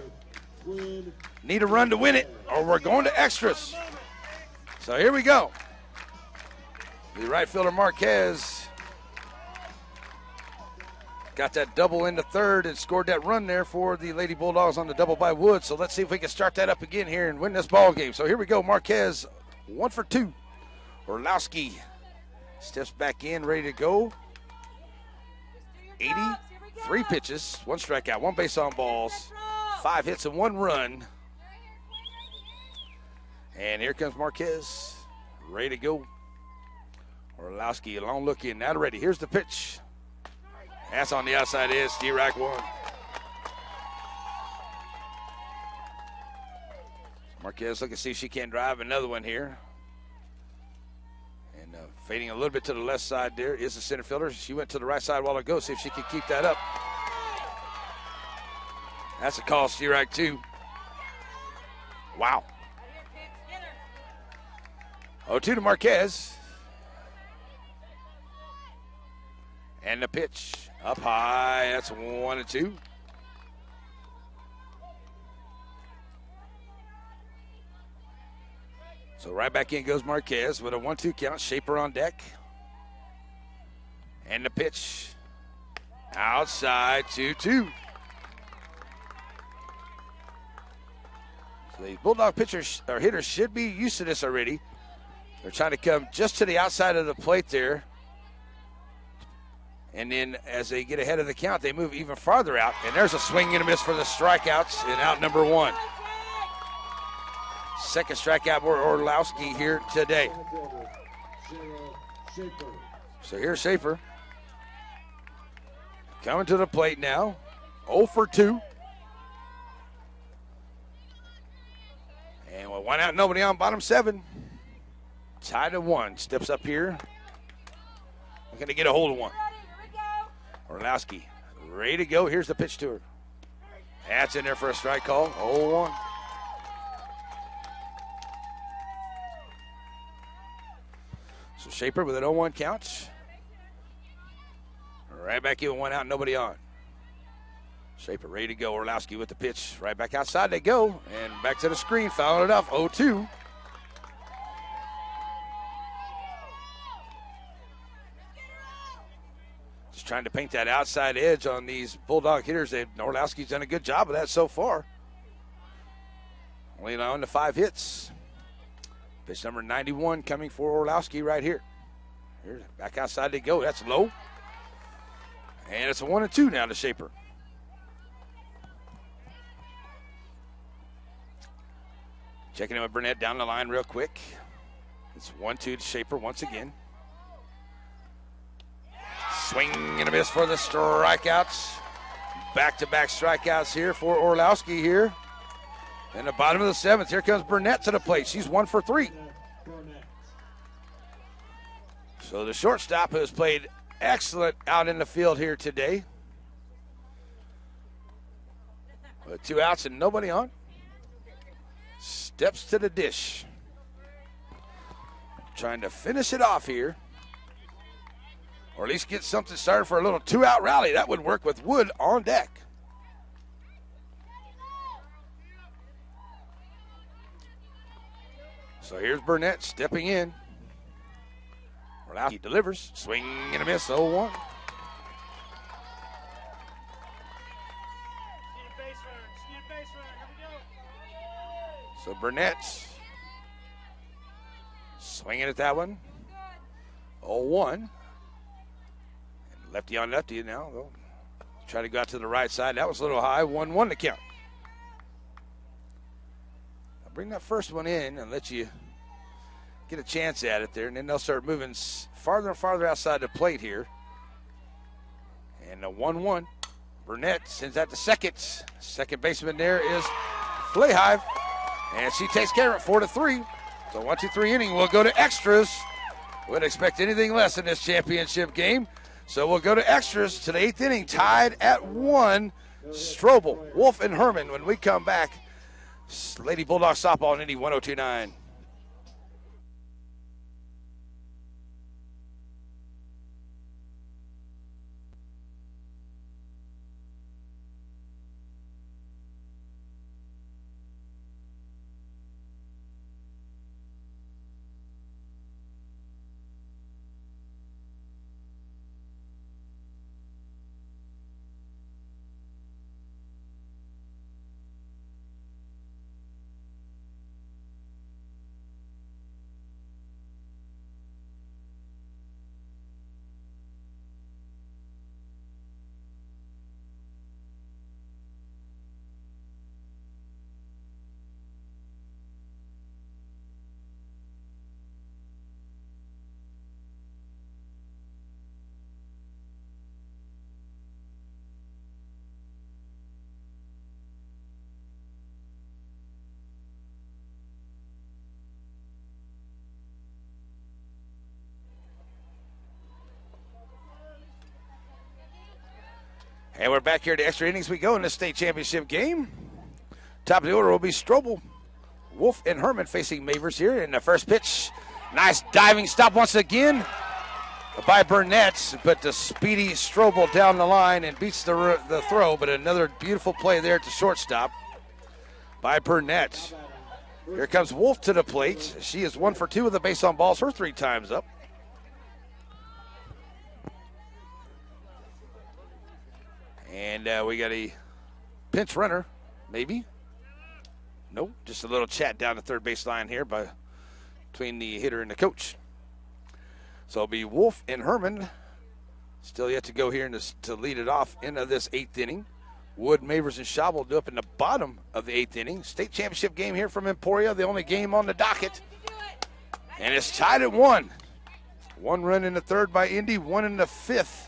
need a run to win it, or we're going to extras. So here we go. The right fielder Marquez got that double into third and scored that run there for the Lady Bulldogs on the double by Wood. So let's see if we can start that up again here and win this ball game. So here we go. Marquez 1 for 2. Orlowski steps back in, ready to go. 83 pitches, 1 strikeout, 1 base on balls, 5 hits and 1 run. And here comes Marquez, ready to go. Orlowski, a long look in, now ready. Here's the pitch. That's on the outside edge, D-Rack 1. Marquez looking to see if she can drive another one here. And fading a little bit to the left side there is the center fielder. She went to the right side a while ago, see if she can keep that up. That's a call, D-Rack 2. Wow. 0-2 to Marquez. And the pitch up high. That's 1-2. So right back in goes Marquez with a 1-2 count. Shaper on deck. And the pitch outside 2-2. So the Bulldog pitchers or hitters should be used to this already. They're trying to come just to the outside of the plate there. And then as they get ahead of the count, they move even farther out. And there's a swing and a miss for the strikeouts in out number 1. Second strikeout for Orlowski here today. So here's Shaper. Coming to the plate now. 0 for 2. And with 1 out, nobody on, bottom 7. Tied at 1. Steps up here. Looking to get a hold of one. Orlowski ready to go. Here's the pitch to her. That's in there for a strike call. 0-1. So Shaper with an 0-1 count. Right back in with 1 out, nobody on. Shaper ready to go. Orlowski with the pitch. Right back outside they go. And back to the screen. Fouled it off. 0-2. Just trying to paint that outside edge on these Bulldog hitters. Orlowski's done a good job of that so far. Only on to 5 hits. Pitch number 91 coming for Orlowski right here. Here's back outside they go. That's low. And it's a 1-2 now to Shaper. Checking in with Burnett down the line real quick. It's 1-2 to Shaper once again. Swing and a miss for the strikeouts. Back-to-back strikeouts here for Orlowski here. In the bottom of the 7th, here comes Burnett to the plate. She's 1 for 3. So the shortstop has played excellent out in the field here today. With 2 outs and nobody on. Steps to the dish. Trying to finish it off here. Or at least get something started for a little 2-out rally. That would work with Wood on deck. So here's Burnett stepping in. He delivers. Swing and a miss, 0-1. So Burnett swinging at that one. 0-1. Lefty on lefty now. They'll try to go out to the right side. That was a little high. 1-1 to count. I'll bring that first one in and let you get a chance at it there, and then they'll start moving farther and farther outside the plate here. And a 1-1. Burnett sends that to second. Second baseman there is Flayhive, and she takes care of it 4-3. So 1-2-3 inning. We'll go to extras. Wouldn't expect anything less in this championship game. So we'll go to extras to the 8th inning, tied at 1. Strobel, Wolf, and Herman when we come back. Lady Bulldog softball in Indy 102.9. And we're back here to extra innings we go in this state championship game. Top of the order will be Strobel, Wolf, and Herman facing Mavers here in the first pitch. Nice diving stop once again by Burnett, but the speedy Strobel down the line and beats the throw, but another beautiful play there at the shortstop by Burnett. Here comes Wolf to the plate. She is 1 for 2 with the base on balls, her 3 times up. And we got a pinch runner, maybe. Nope, just a little chat down the third base line here between the hitter and the coach. So it'll be Wolf and Herman. Still yet to go here to lead it off into this 8th inning. Wood, Mavers, and Schaub will do up in the bottom of the 8th inning. State championship game here from Emporia, the only game on the docket. And it's tied at 1. 1 run in the 3rd by Indy, 1 in the 5th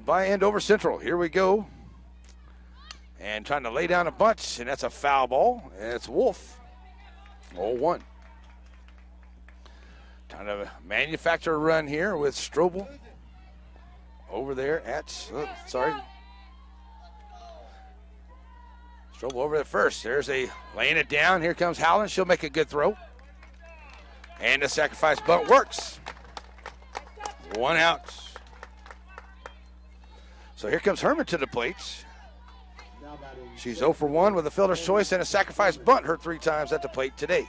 by Andover Central. Here we go. And trying to lay down a bunch, and that's a foul ball. And it's Wolf. 0-1. Trying to manufacture a run here with Strobel over there at, Strobel over at first. There's a laying it down. Here comes Howland. She'll make a good throw. And the sacrifice bunt works. 1 out. So here comes Herman to the plate. She's 0 for 1 with a fielder's choice and a sacrifice bunt, her 3 times at the plate today.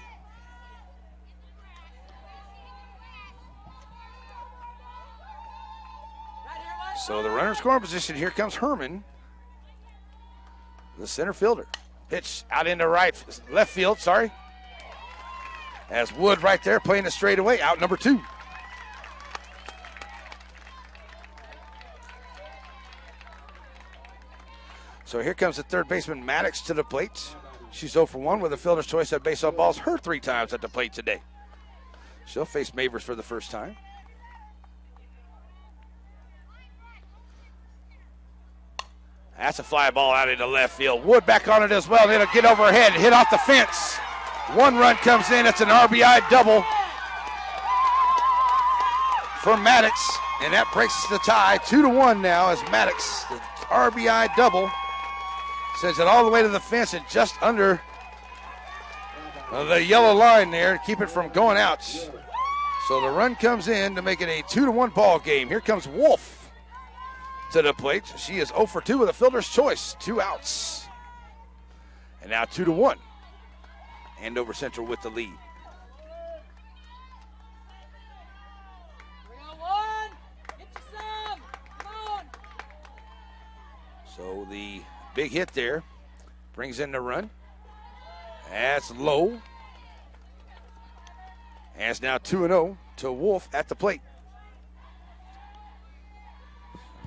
So the runner scoring position, here comes Herman, the center fielder. Pitch out into left field, as Wood right there playing it straight away, out number 2. So here comes the third baseman, Maddox, to the plate. She's 0 for 1 with a fielder's choice at base on balls, her 3 times at the plate today. She'll face Mavers for the first time. That's a fly ball out into left field. Wood back on it as well. It'll get over her head, hit off the fence. 1 run comes in. It's an RBI double for Maddox, and that breaks the tie. 2-1 now as Maddox, the RBI double, sends it all the way to the fence and just under the yellow line there to keep it from going out. So the run comes in to make it a 2-1 ball game. Here comes Wolf to the plate. She is 0 for 2 with a fielder's choice, 2 outs. And now 2-1. Andover Central with the lead. So the big hit there brings in the run. That's low. And it's now 2-0 to Wolf at the plate.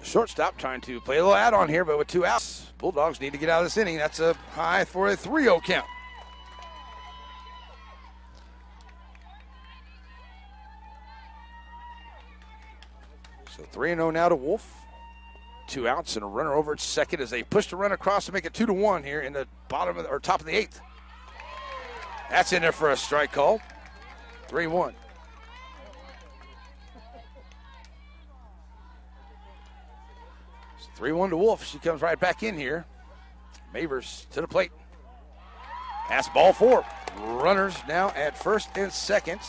Shortstop trying to play a little add-on here, but with 2 outs, Bulldogs need to get out of this inning. That's a high for a 3-0 count. So 3-0 now to Wolf. 2 outs and a runner over at second as they push the run across to make it 2-1 here in the bottom of or top of the 8th. That's in there for a strike call. 3-1. So 3-1 to Wolf. She comes right back in here. Mavers to the plate. That's ball 4. Runners now at first and second.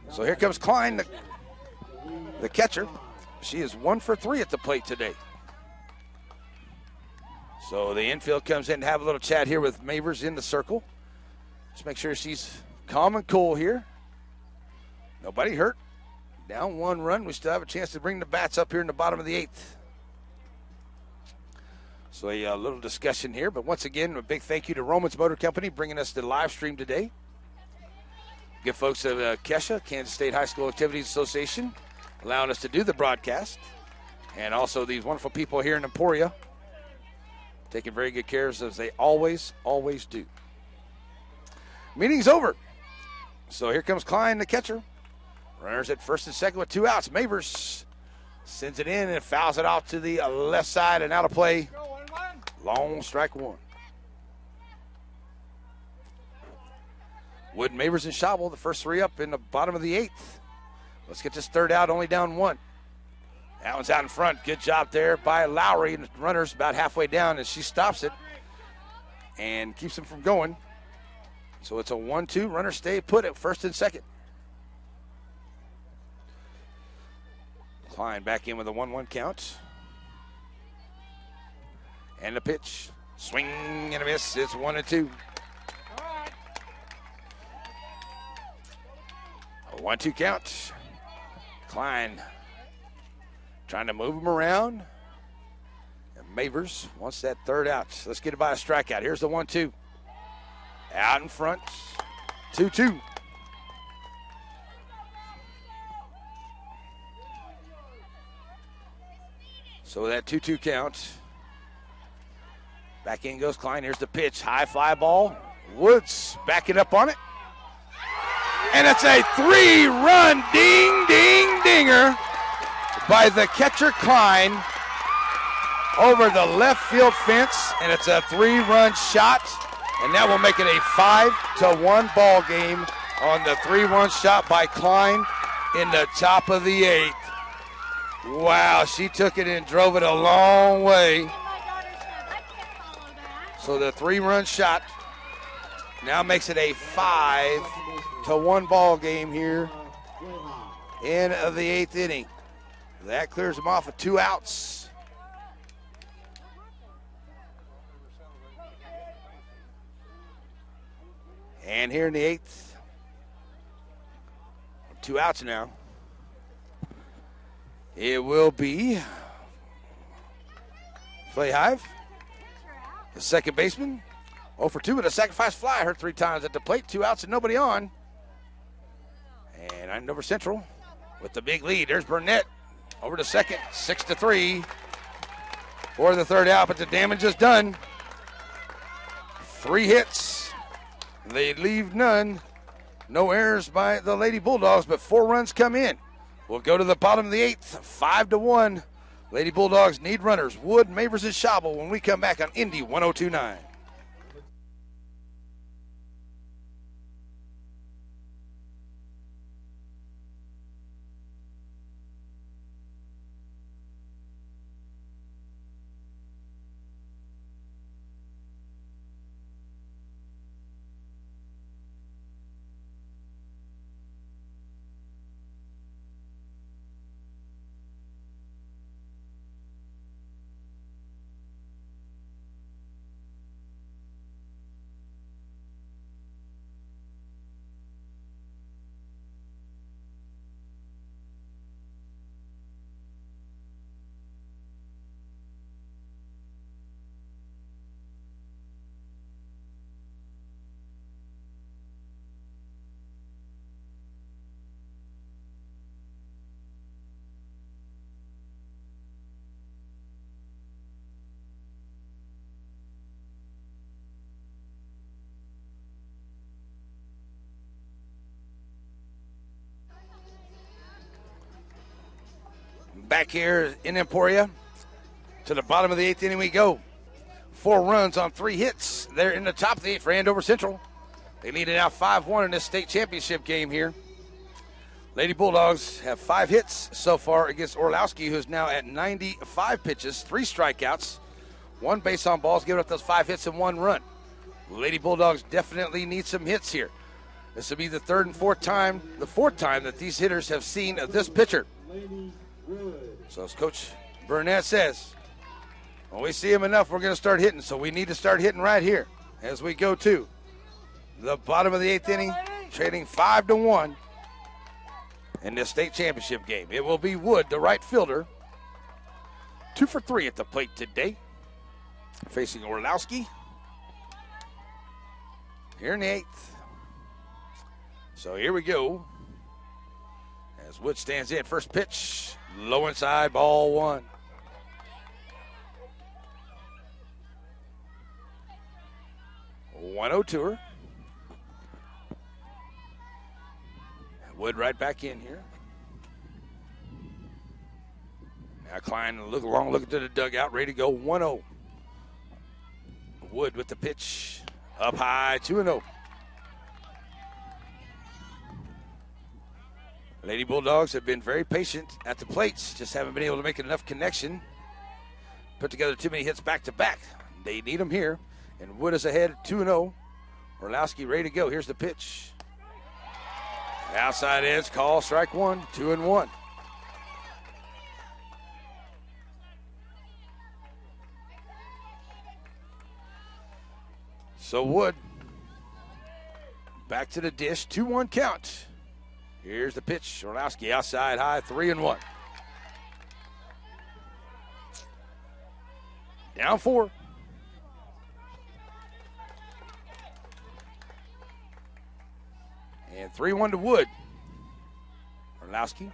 So here comes Klein, the catcher. She is 1 for 3 at the plate today. So the infield comes in to have a little chat here with Mavers in the circle. Just make sure she's calm and cool here. Nobody hurt. Down 1 run. We still have a chance to bring the bats up here in the bottom of the 8th. So a little discussion here. But once again, a big thank you to Romans Motor Company bringing us the live stream today. Good folks of Kesha, Kansas State High School Activities Association, allowing us to do the broadcast. And also these wonderful people here in Emporia, taking very good care as they always do. Meeting's over. So here comes Klein, the catcher. Runners at first and second with 2 outs. Mavers sends it in and fouls it out to the left side and out of play. Long strike 1. Wood, Mavers, and Schauble, the first 3 up in the bottom of the 8th. Let's get this 3rd out, only down 1. That one's out in front. Good job there by Lowry. And the runner's about halfway down, and she stops it and keeps them from going. So it's a 1-2. Runner stay put at first and second. Klein back in with a 1-1 count. And the pitch. Swing and a miss. It's 1-2. A 1-2 count. Klein trying to move him around. And Mavers wants that 3rd out. Let's get it by a strikeout. Here's the 1-2. Out in front. 2-2. So that 2-2 count. Back in goes Klein. Here's the pitch. High fly ball. Woods backing up on it. And it's a 3-run dinger by the catcher Klein over the left field fence. And it's a 3-run shot. And that will make it a 5-1 ball game on the 3-run shot by Klein in the top of the 8th. Wow, she took it and drove it a long way. So the 3-run shot now makes it a 5-1 ball game here in the 8th inning. That clears them off with 2 outs. And here in the 8th, 2 outs now. It will be Flayhive, the second baseman. 0 for 2 with a sacrifice fly. Hurt 3 times at the plate. 2 outs and nobody on. And Andover Central with the big lead. There's Burnett over to second. 6-3 for the 3rd out, but the damage is done. 3 hits. They leave none. No errors by the Lady Bulldogs, but 4 runs come in. We'll go to the bottom of the 8th, 5-1. Lady Bulldogs need runners. Wood, Mavers, and Schauble when we come back on Indy 102.9. back here in Emporia. To the bottom of the 8th inning we go. 4 runs on 3 hits. They're in the top of the 8th for Andover Central. They lead it out 5-1 in this state championship game here. Lady Bulldogs have 5 hits so far against Orlowski, who's now at 95 pitches, 3 strikeouts, 1 base on balls, giving up those 5 hits and 1 run. Lady Bulldogs definitely need some hits here. This will be the fourth time that these hitters have seen this pitcher. So as Coach Burnett says, when we see him enough, we're going to start hitting. So we need to start hitting right here as we go to the bottom of the 8th inning, trailing 5-1 in this state championship game. It will be Wood, the right fielder, 2 for 3 at the plate today, facing Orlowski here in the 8th. So here we go. As Wood stands in, first pitch, low inside, ball 1. One-0 to her. Wood right back in here. Now Klein looking to the dugout, ready to go. 1-0. Wood with the pitch. Up high, 2-0. Lady Bulldogs have been very patient at the plates, just haven't been able to make enough connection. Put together too many hits back to back. They need them here. And Wood is ahead 2-0. Orlowski ready to go. Here's the pitch. Outside edge, call, strike 1, 2-1. So Wood back to the dish, 2-1 count. Here's the pitch. Orlowski outside high, 3-1. Down 4. And 3-1 to Wood. Orlowski,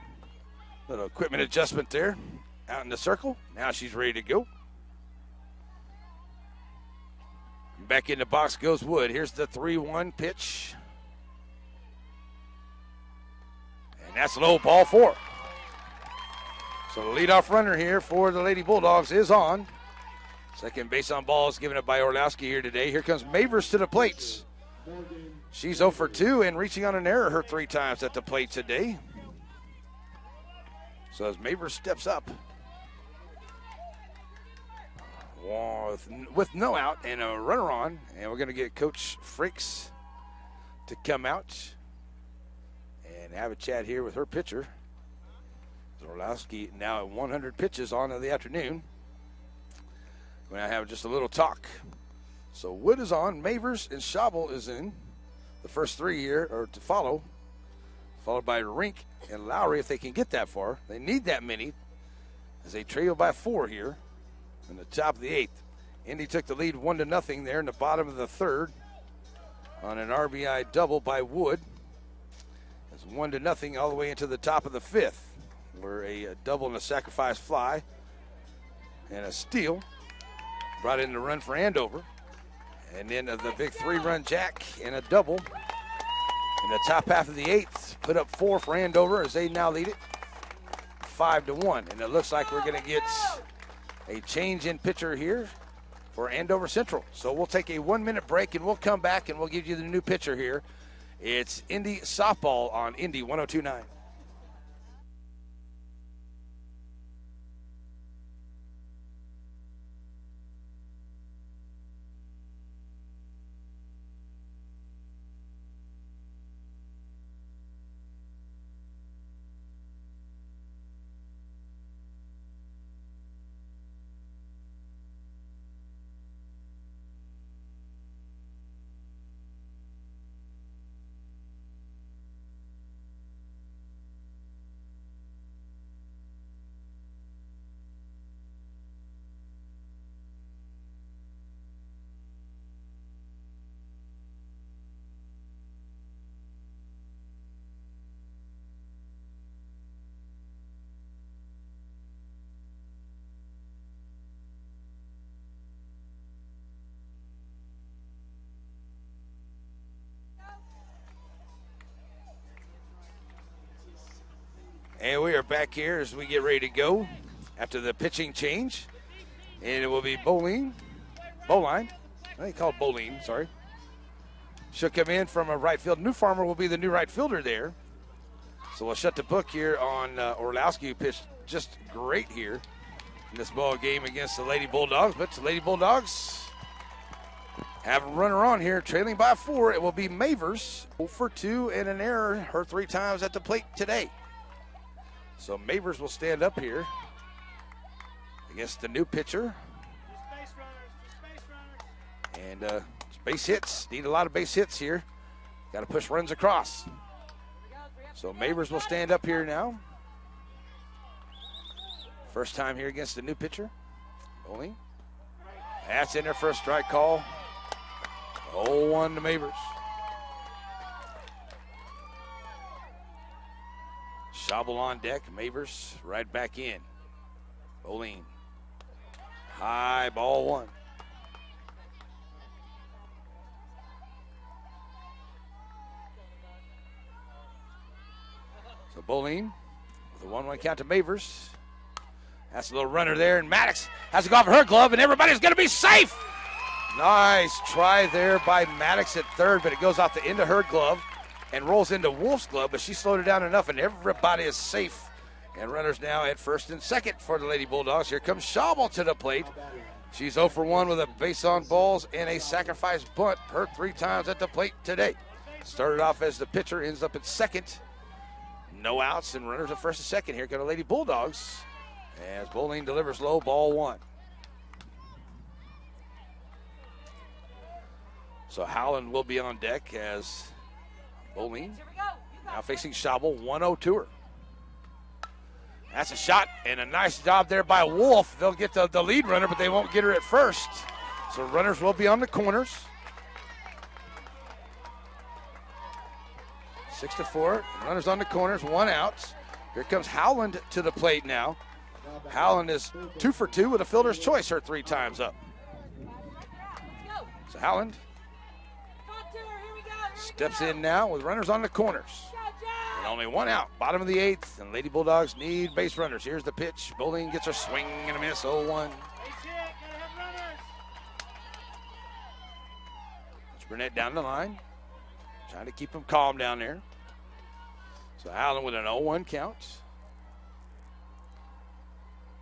little equipment adjustment there. Out in the circle. Now she's ready to go. Back in the box goes Wood. Here's the 3-1 pitch. And that's low, ball 4. So the leadoff runner here for the Lady Bulldogs is on. Second base on ball is given up by Orlowski here today. Here comes Mavers to the plates. She's 0 for 2 and reaching on an error her 3 times at the plate today. So as Mavers steps up with no out and a runner on, and we're going to get Coach Frakes to come out and have a chat here with her pitcher. Orlowski now at 100 pitches on in the afternoon. We're going to have just a little talk. So Wood is on, Mavers and Schabel is in. The first 3 here are to follow, followed by Rink and Lowry if they can get that far. They need that many as they trail by 4 here in the top of the 8th. Indy took the lead 1-0 there in the bottom of the 3rd on an RBI double by Wood. It's 1-0 all the way into the top of the 5th, where a double and a sacrifice fly and a steal brought in the run for Andover. And then the big 3-run jack and a double in the top half of the 8th. Put up 4 for Andover as they now lead it 5-1. And it looks like we're going to get a change in pitcher here for Andover Central. So we'll take a 1-minute break and we'll come back and we'll give you the new pitcher here. It's Indy softball on Indy 102.9. And we are back here as we get ready to go after the pitching change. And it will be Bowline. I think called Bowline, sorry. She'll come in from a right field. New Farmer will be the new right fielder there. So we'll shut the book here on Orlowski, who pitched just great here in this ball game against the Lady Bulldogs. But the Lady Bulldogs have a runner on here, trailing by 4. It will be Mavers, 0 for 2 and an error, her 3 times at the plate today. So Mavers will stand up here against the new pitcher. And base hits, need a lot of base hits here. Got to push runs across. So Mavers will stand up here now. First time here against the new pitcher. Bowling. That's in there for a strike call. 0-1 to Mavers. Schaubel on deck. Mavers right back in. Bowling. High, ball 1. So Bowling with a 1-1 count to Mavers. That's a little runner there, and Maddox has to go off her glove, and everybody's going to be safe. Nice try there by Maddox at third, but it goes off the end of her glove and rolls into Wolf's glove, but she slowed it down enough, and everybody is safe. And runners now at first and second for the Lady Bulldogs. Here comes Schaubel to the plate. She's 0 for 1 with a base on balls and a sacrifice bunt, her 3 times at the plate today. Started off as the pitcher, ends up at second. No outs and runners at first and second. Here come the Lady Bulldogs as Bowling delivers low, ball 1. So Howland will be on deck as Bowling now facing Schaubel, 1-0 to her. That's a shot and a nice job there by Wolf. They'll get the lead runner, but they won't get her at first. So runners will be on the corners. 6-4. Runners on the corners, 1 out. Here comes Howland to the plate now. Howland is 2 for 2 with a fielder's choice, her 3 times up. So Howland steps in now with runners on the corners. And only 1 out, bottom of the 8th, and Lady Bulldogs need base runners. Here's the pitch. Bowling gets her swing and a miss, 0-1. It's Burnett down the line, trying to keep him calm down there. So Howland with an 0-1 count.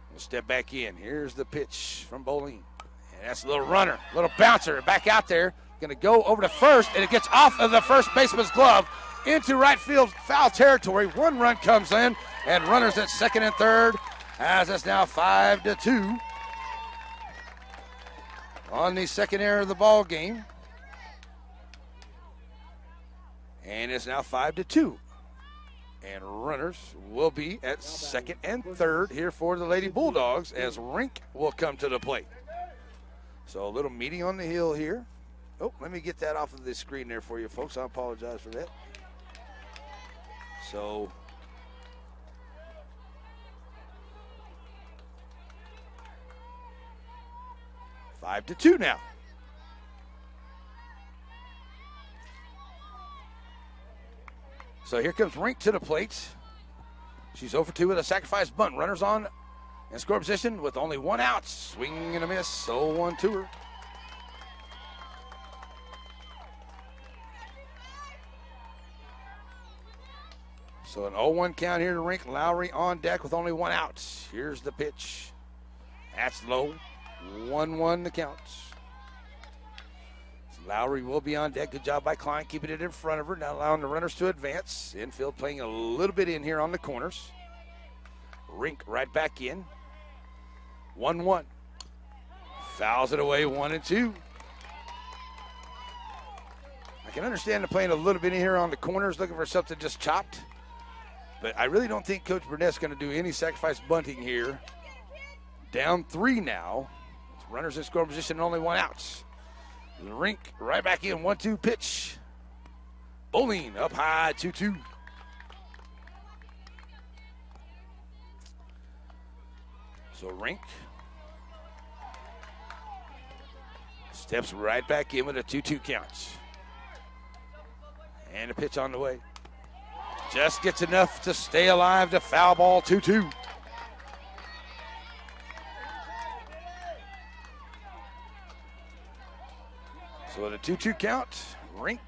We'll step back in. Here's the pitch from Bowling. And that's a little runner, little bouncer, back out there. Going to go over to first, and it gets off of the first baseman's glove into right field foul territory. 1 run comes in, and runners at second and third, as it's now 5-2 on the second error of the ball game. And it's now 5-2. And runners will be at second and third here for the Lady Bulldogs as Rink will come to the plate. So a little meeting on the hill here. Oh, let me get that off of the screen there for you, folks. I apologize for that. So five to 2 now. So here comes Rink to the plate. She's 0 for 2 with a sacrifice bunt. Runners on in score position with only 1 out. Swing and a miss, 0-1 to her. So an 0-1 count here to Rink. Lowry on deck with only 1 out. Here's the pitch. That's low. 1-1 the count. Lowry will be on deck. Good job by Klein keeping it in front of her. Now allowing the runners to advance. Infield playing a little bit in here on the corners. Rink right back in. 1-1. Fouls it away, 1-2. I can understand them playing a little bit in here on the corners, looking for something just chopped. But I really don't think Coach Burnett's going to do any sacrifice bunting here. Down 3 now. Runners in scoring position, only 1 out. Rink right back in, 1-2 pitch. Bowling up high, 2-2. So Rink steps right back in with a 2-2 count. And a pitch on the way. Just gets enough to stay alive to foul ball 2-2. So at a 2-2 count, Rink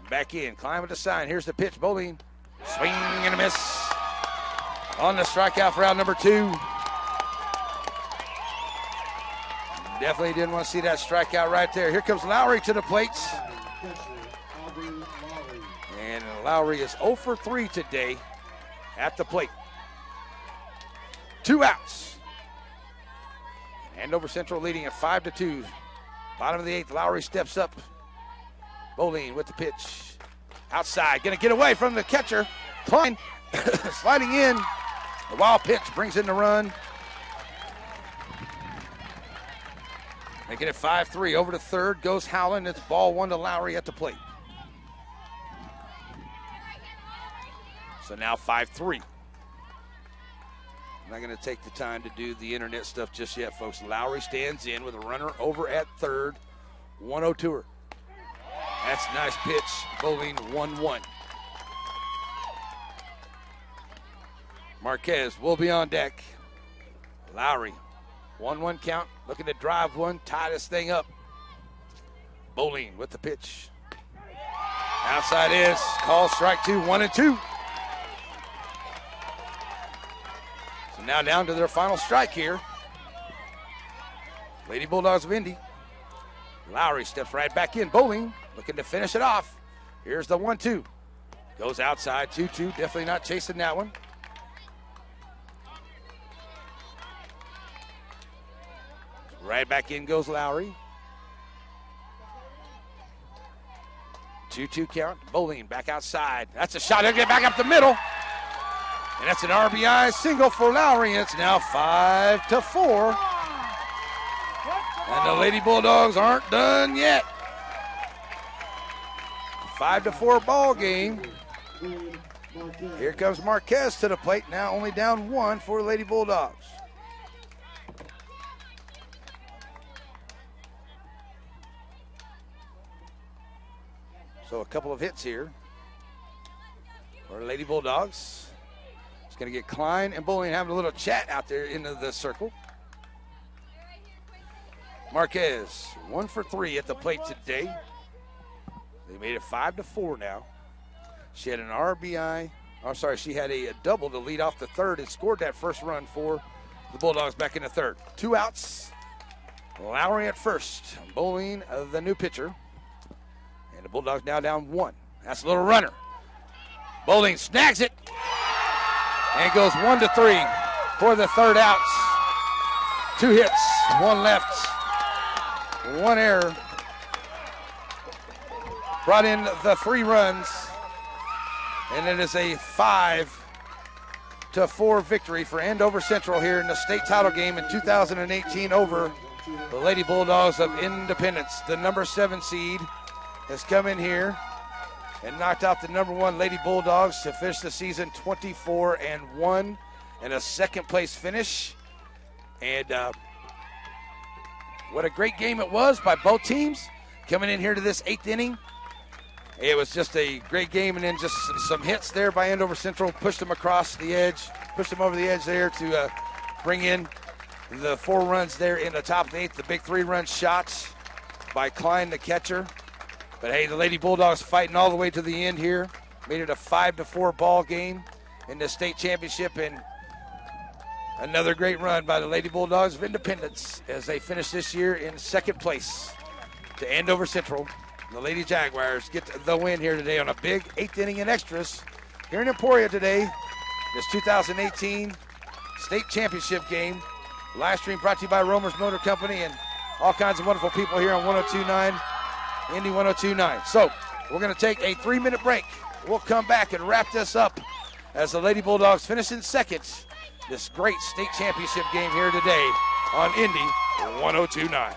back in, climb with the sign. Here's the pitch, Bowling. Swing and a miss on the strikeout for out number 2. Definitely didn't want to see that strikeout right there. Here comes Lowry to the plates. And Lowry is 0 for 3 today at the plate. 2 outs. Andover Central leading at 5-2. Bottom of the 8th, Lowry steps up. Bowling with the pitch. Outside, gonna get away from the catcher. Klein sliding in. The wild pitch brings in the run. Making it 5-3. Over to third goes Howland. It's ball 1 to Lowry at the plate. So now 5-3. I'm not going to take the time to do the internet stuff just yet, folks. Lowry stands in with a runner over at third. 1-0-2er. That's a nice pitch. Bowling 1-1. Marquez will be on deck. Lowry, 1-1 count. Looking to drive one, tie this thing up. Bowling with the pitch. Outside is call strike 2, 1-2. So now down to their final strike here. Lady Bulldogs of Indy. Lowry steps right back in. Bowling looking to finish it off. Here's the 1-2. Goes outside, 2-2. Definitely not chasing that one. Right back in goes Lowry. 2-2 count. Bowling back outside. That's a shot. He'll get back up the middle. And that's an RBI single for Lowry. And it's now 5-4. And the Lady Bulldogs aren't done yet. 5-4 ball game. Here comes Marquez to the plate. Now only down 1 for Lady Bulldogs. So a couple of hits here for Lady Bulldogs. It's going to get Klein and Bowling having a little chat out there into the circle. Marquez, 1 for 3 at the plate today. They made it 5-4 now. She had an RBI. She had a double to lead off the third and scored that first run for the Bulldogs back in the third. 2 outs. Lowry at first. Bowling, the new pitcher. And the Bulldogs now down 1. That's a little runner. Bowling snags it. And goes 1-3 for the third outs. 2 hits, 1 left, 1 error. Brought in the 3 runs. And it is a 5-4 victory for Andover Central here in the state title game in 2018 over the Lady Bulldogs of Independence. The number 7 seed has come in here and knocked out the number 1 Lady Bulldogs to finish the season 24-1 and a second place finish. And what a great game it was by both teams coming in here to this 8th inning. It was just a great game, and then just some hits there by Andover Central pushed them across the edge, pushed them over the edge there to bring in the 4 runs there in the top of the 8th. The big 3-run shots by Klein, the catcher. But hey, the Lady Bulldogs fighting all the way to the end here. Made it a 5-4 ball game in the state championship, and another great run by the Lady Bulldogs of Independence as they finish this year in 2nd place to Andover Central. The Lady Jaguars get the win here today on a big 8th inning and extras here in Emporia today. This 2018 state championship game. Live stream brought to you by Romer's Motor Company and all kinds of wonderful people here on 102.9, Indy 102.9. So we're going to take a 3-minute break. We'll come back and wrap this up as the Lady Bulldogs finish in 2nd. This great state championship game here today on Indy 102.9.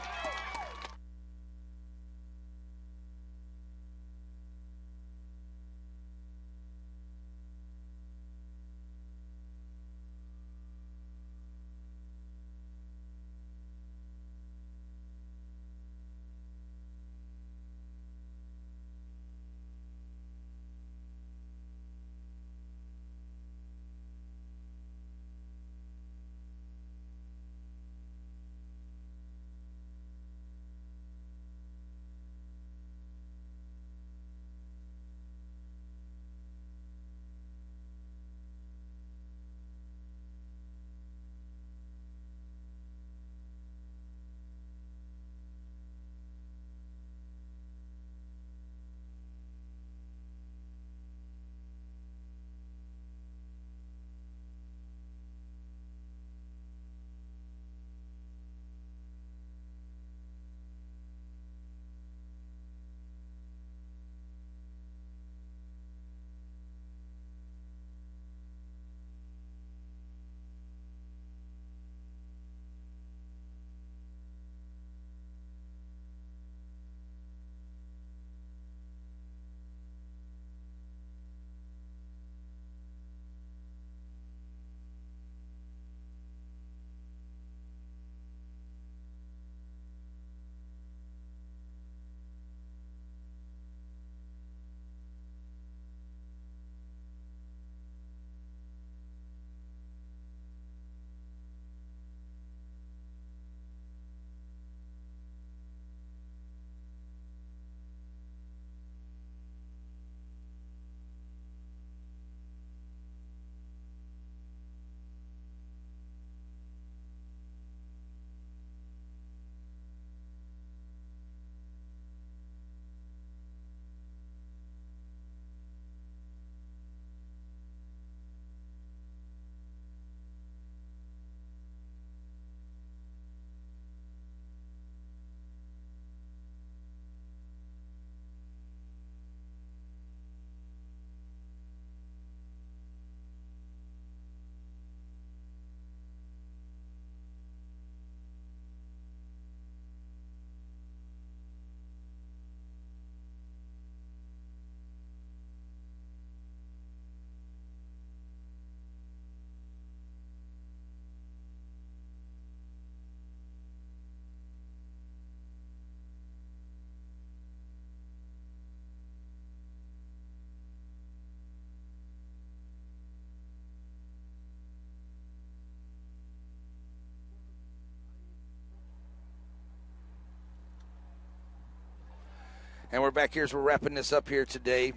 And we're back here as we're wrapping this up here today.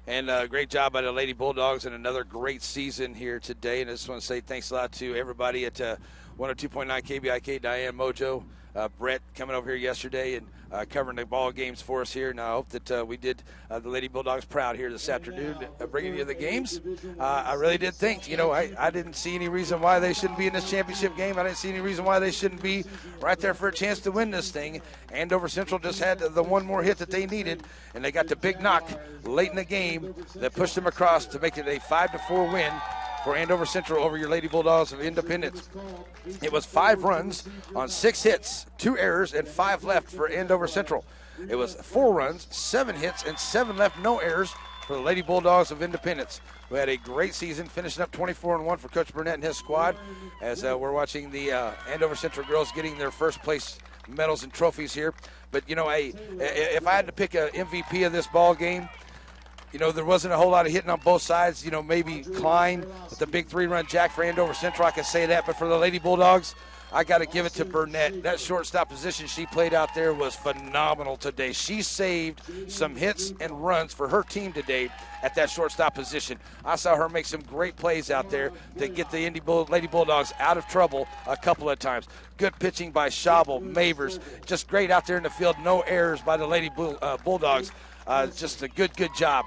And great job by the Lady Bulldogs and another great season here today. And I just want to say thanks a lot to everybody at 102.9 KBIK, Diane Mojo, Brett coming over here yesterday and covering the ball games for us here. And I hope that we did the Lady Bulldogs proud here this afternoon, bringing you the games. I really did think, I didn't see any reason why they shouldn't be in this championship game. I didn't see any reason why they shouldn't be right there for a chance to win this thing. Andover Central just had the one more hit that they needed, and they got the big knock late in the game that pushed them across to make it a 5-4 win for Andover Central over your Lady Bulldogs of Independence. It was 5 runs on 6 hits, 2 errors, and 5 left for Andover Central. It was 4 runs, 7 hits, and 7 left, no errors for the Lady Bulldogs of Independence, who had a great season, finishing up 24-1 for Coach Burnett and his squad, as we're watching the Andover Central girls getting their first place medals and trophies here. But, if I had to pick an MVP of this ball game, there wasn't a whole lot of hitting on both sides. Maybe Klein with the big 3-run jack for Andover Central. I could say that. But for the Lady Bulldogs, I got to give it to Burnett. That shortstop position she played out there was phenomenal today. She saved some hits and runs for her team today at that shortstop position. I saw her make some great plays out there to get the Lady Bulldogs out of trouble a couple of times. Good pitching by Schabel, Mavers. Just great out there in the field. No errors by the Lady Bulldogs. Just a good job.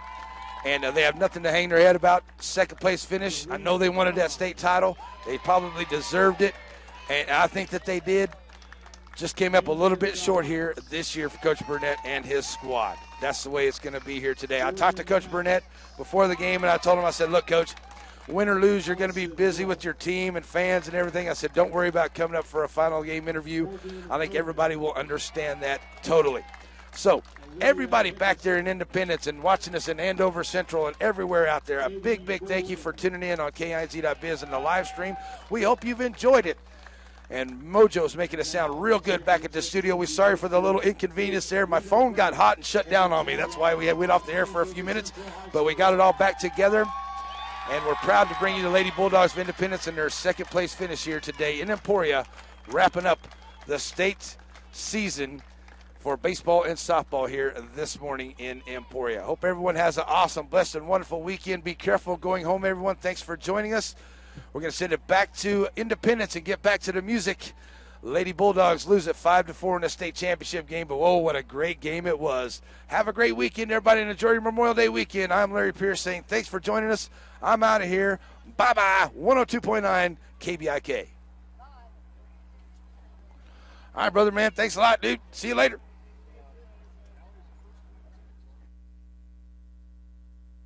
And they have nothing to hang their head about. Second place finish. I know they wanted that state title. They probably deserved it. And I think that they did. Just came up a little bit short here this year for Coach Burnett and his squad. That's the way it's going to be here today. I talked to Coach Burnett before the game, and I told him, I said, look, Coach, win or lose, you're going to be busy with your team and fans and everything. I said, don't worry about coming up for a final game interview. I think everybody will understand that totally. So, everybody back there in Independence and watching us in Andover Central and everywhere out there, a big thank you for tuning in on KINZ.biz and the live stream. We hope you've enjoyed it. And Mojo's making it sound real good back at the studio. We're sorry for the little inconvenience there. My phone got hot and shut down on me. That's why we went off the air for a few minutes. But we got it all back together. And we're proud to bring you the Lady Bulldogs of Independence in their second place finish here today in Emporia, wrapping up the state season for baseball and softball here this morning in Emporia. Hope everyone has an awesome, blessed, and wonderful weekend. Be careful going home, everyone. Thanks for joining us. We're going to send it back to Independence and get back to the music. Lady Bulldogs lose at 5-4 in the state championship game, but whoa, what a great game it was. Have a great weekend, everybody, and enjoy your Memorial Day weekend. I'm Larry Pierce saying thanks for joining us. I'm out of here. Bye-bye. 102.9 KBIK. All right, brother, man. Thanks a lot, dude. See you later.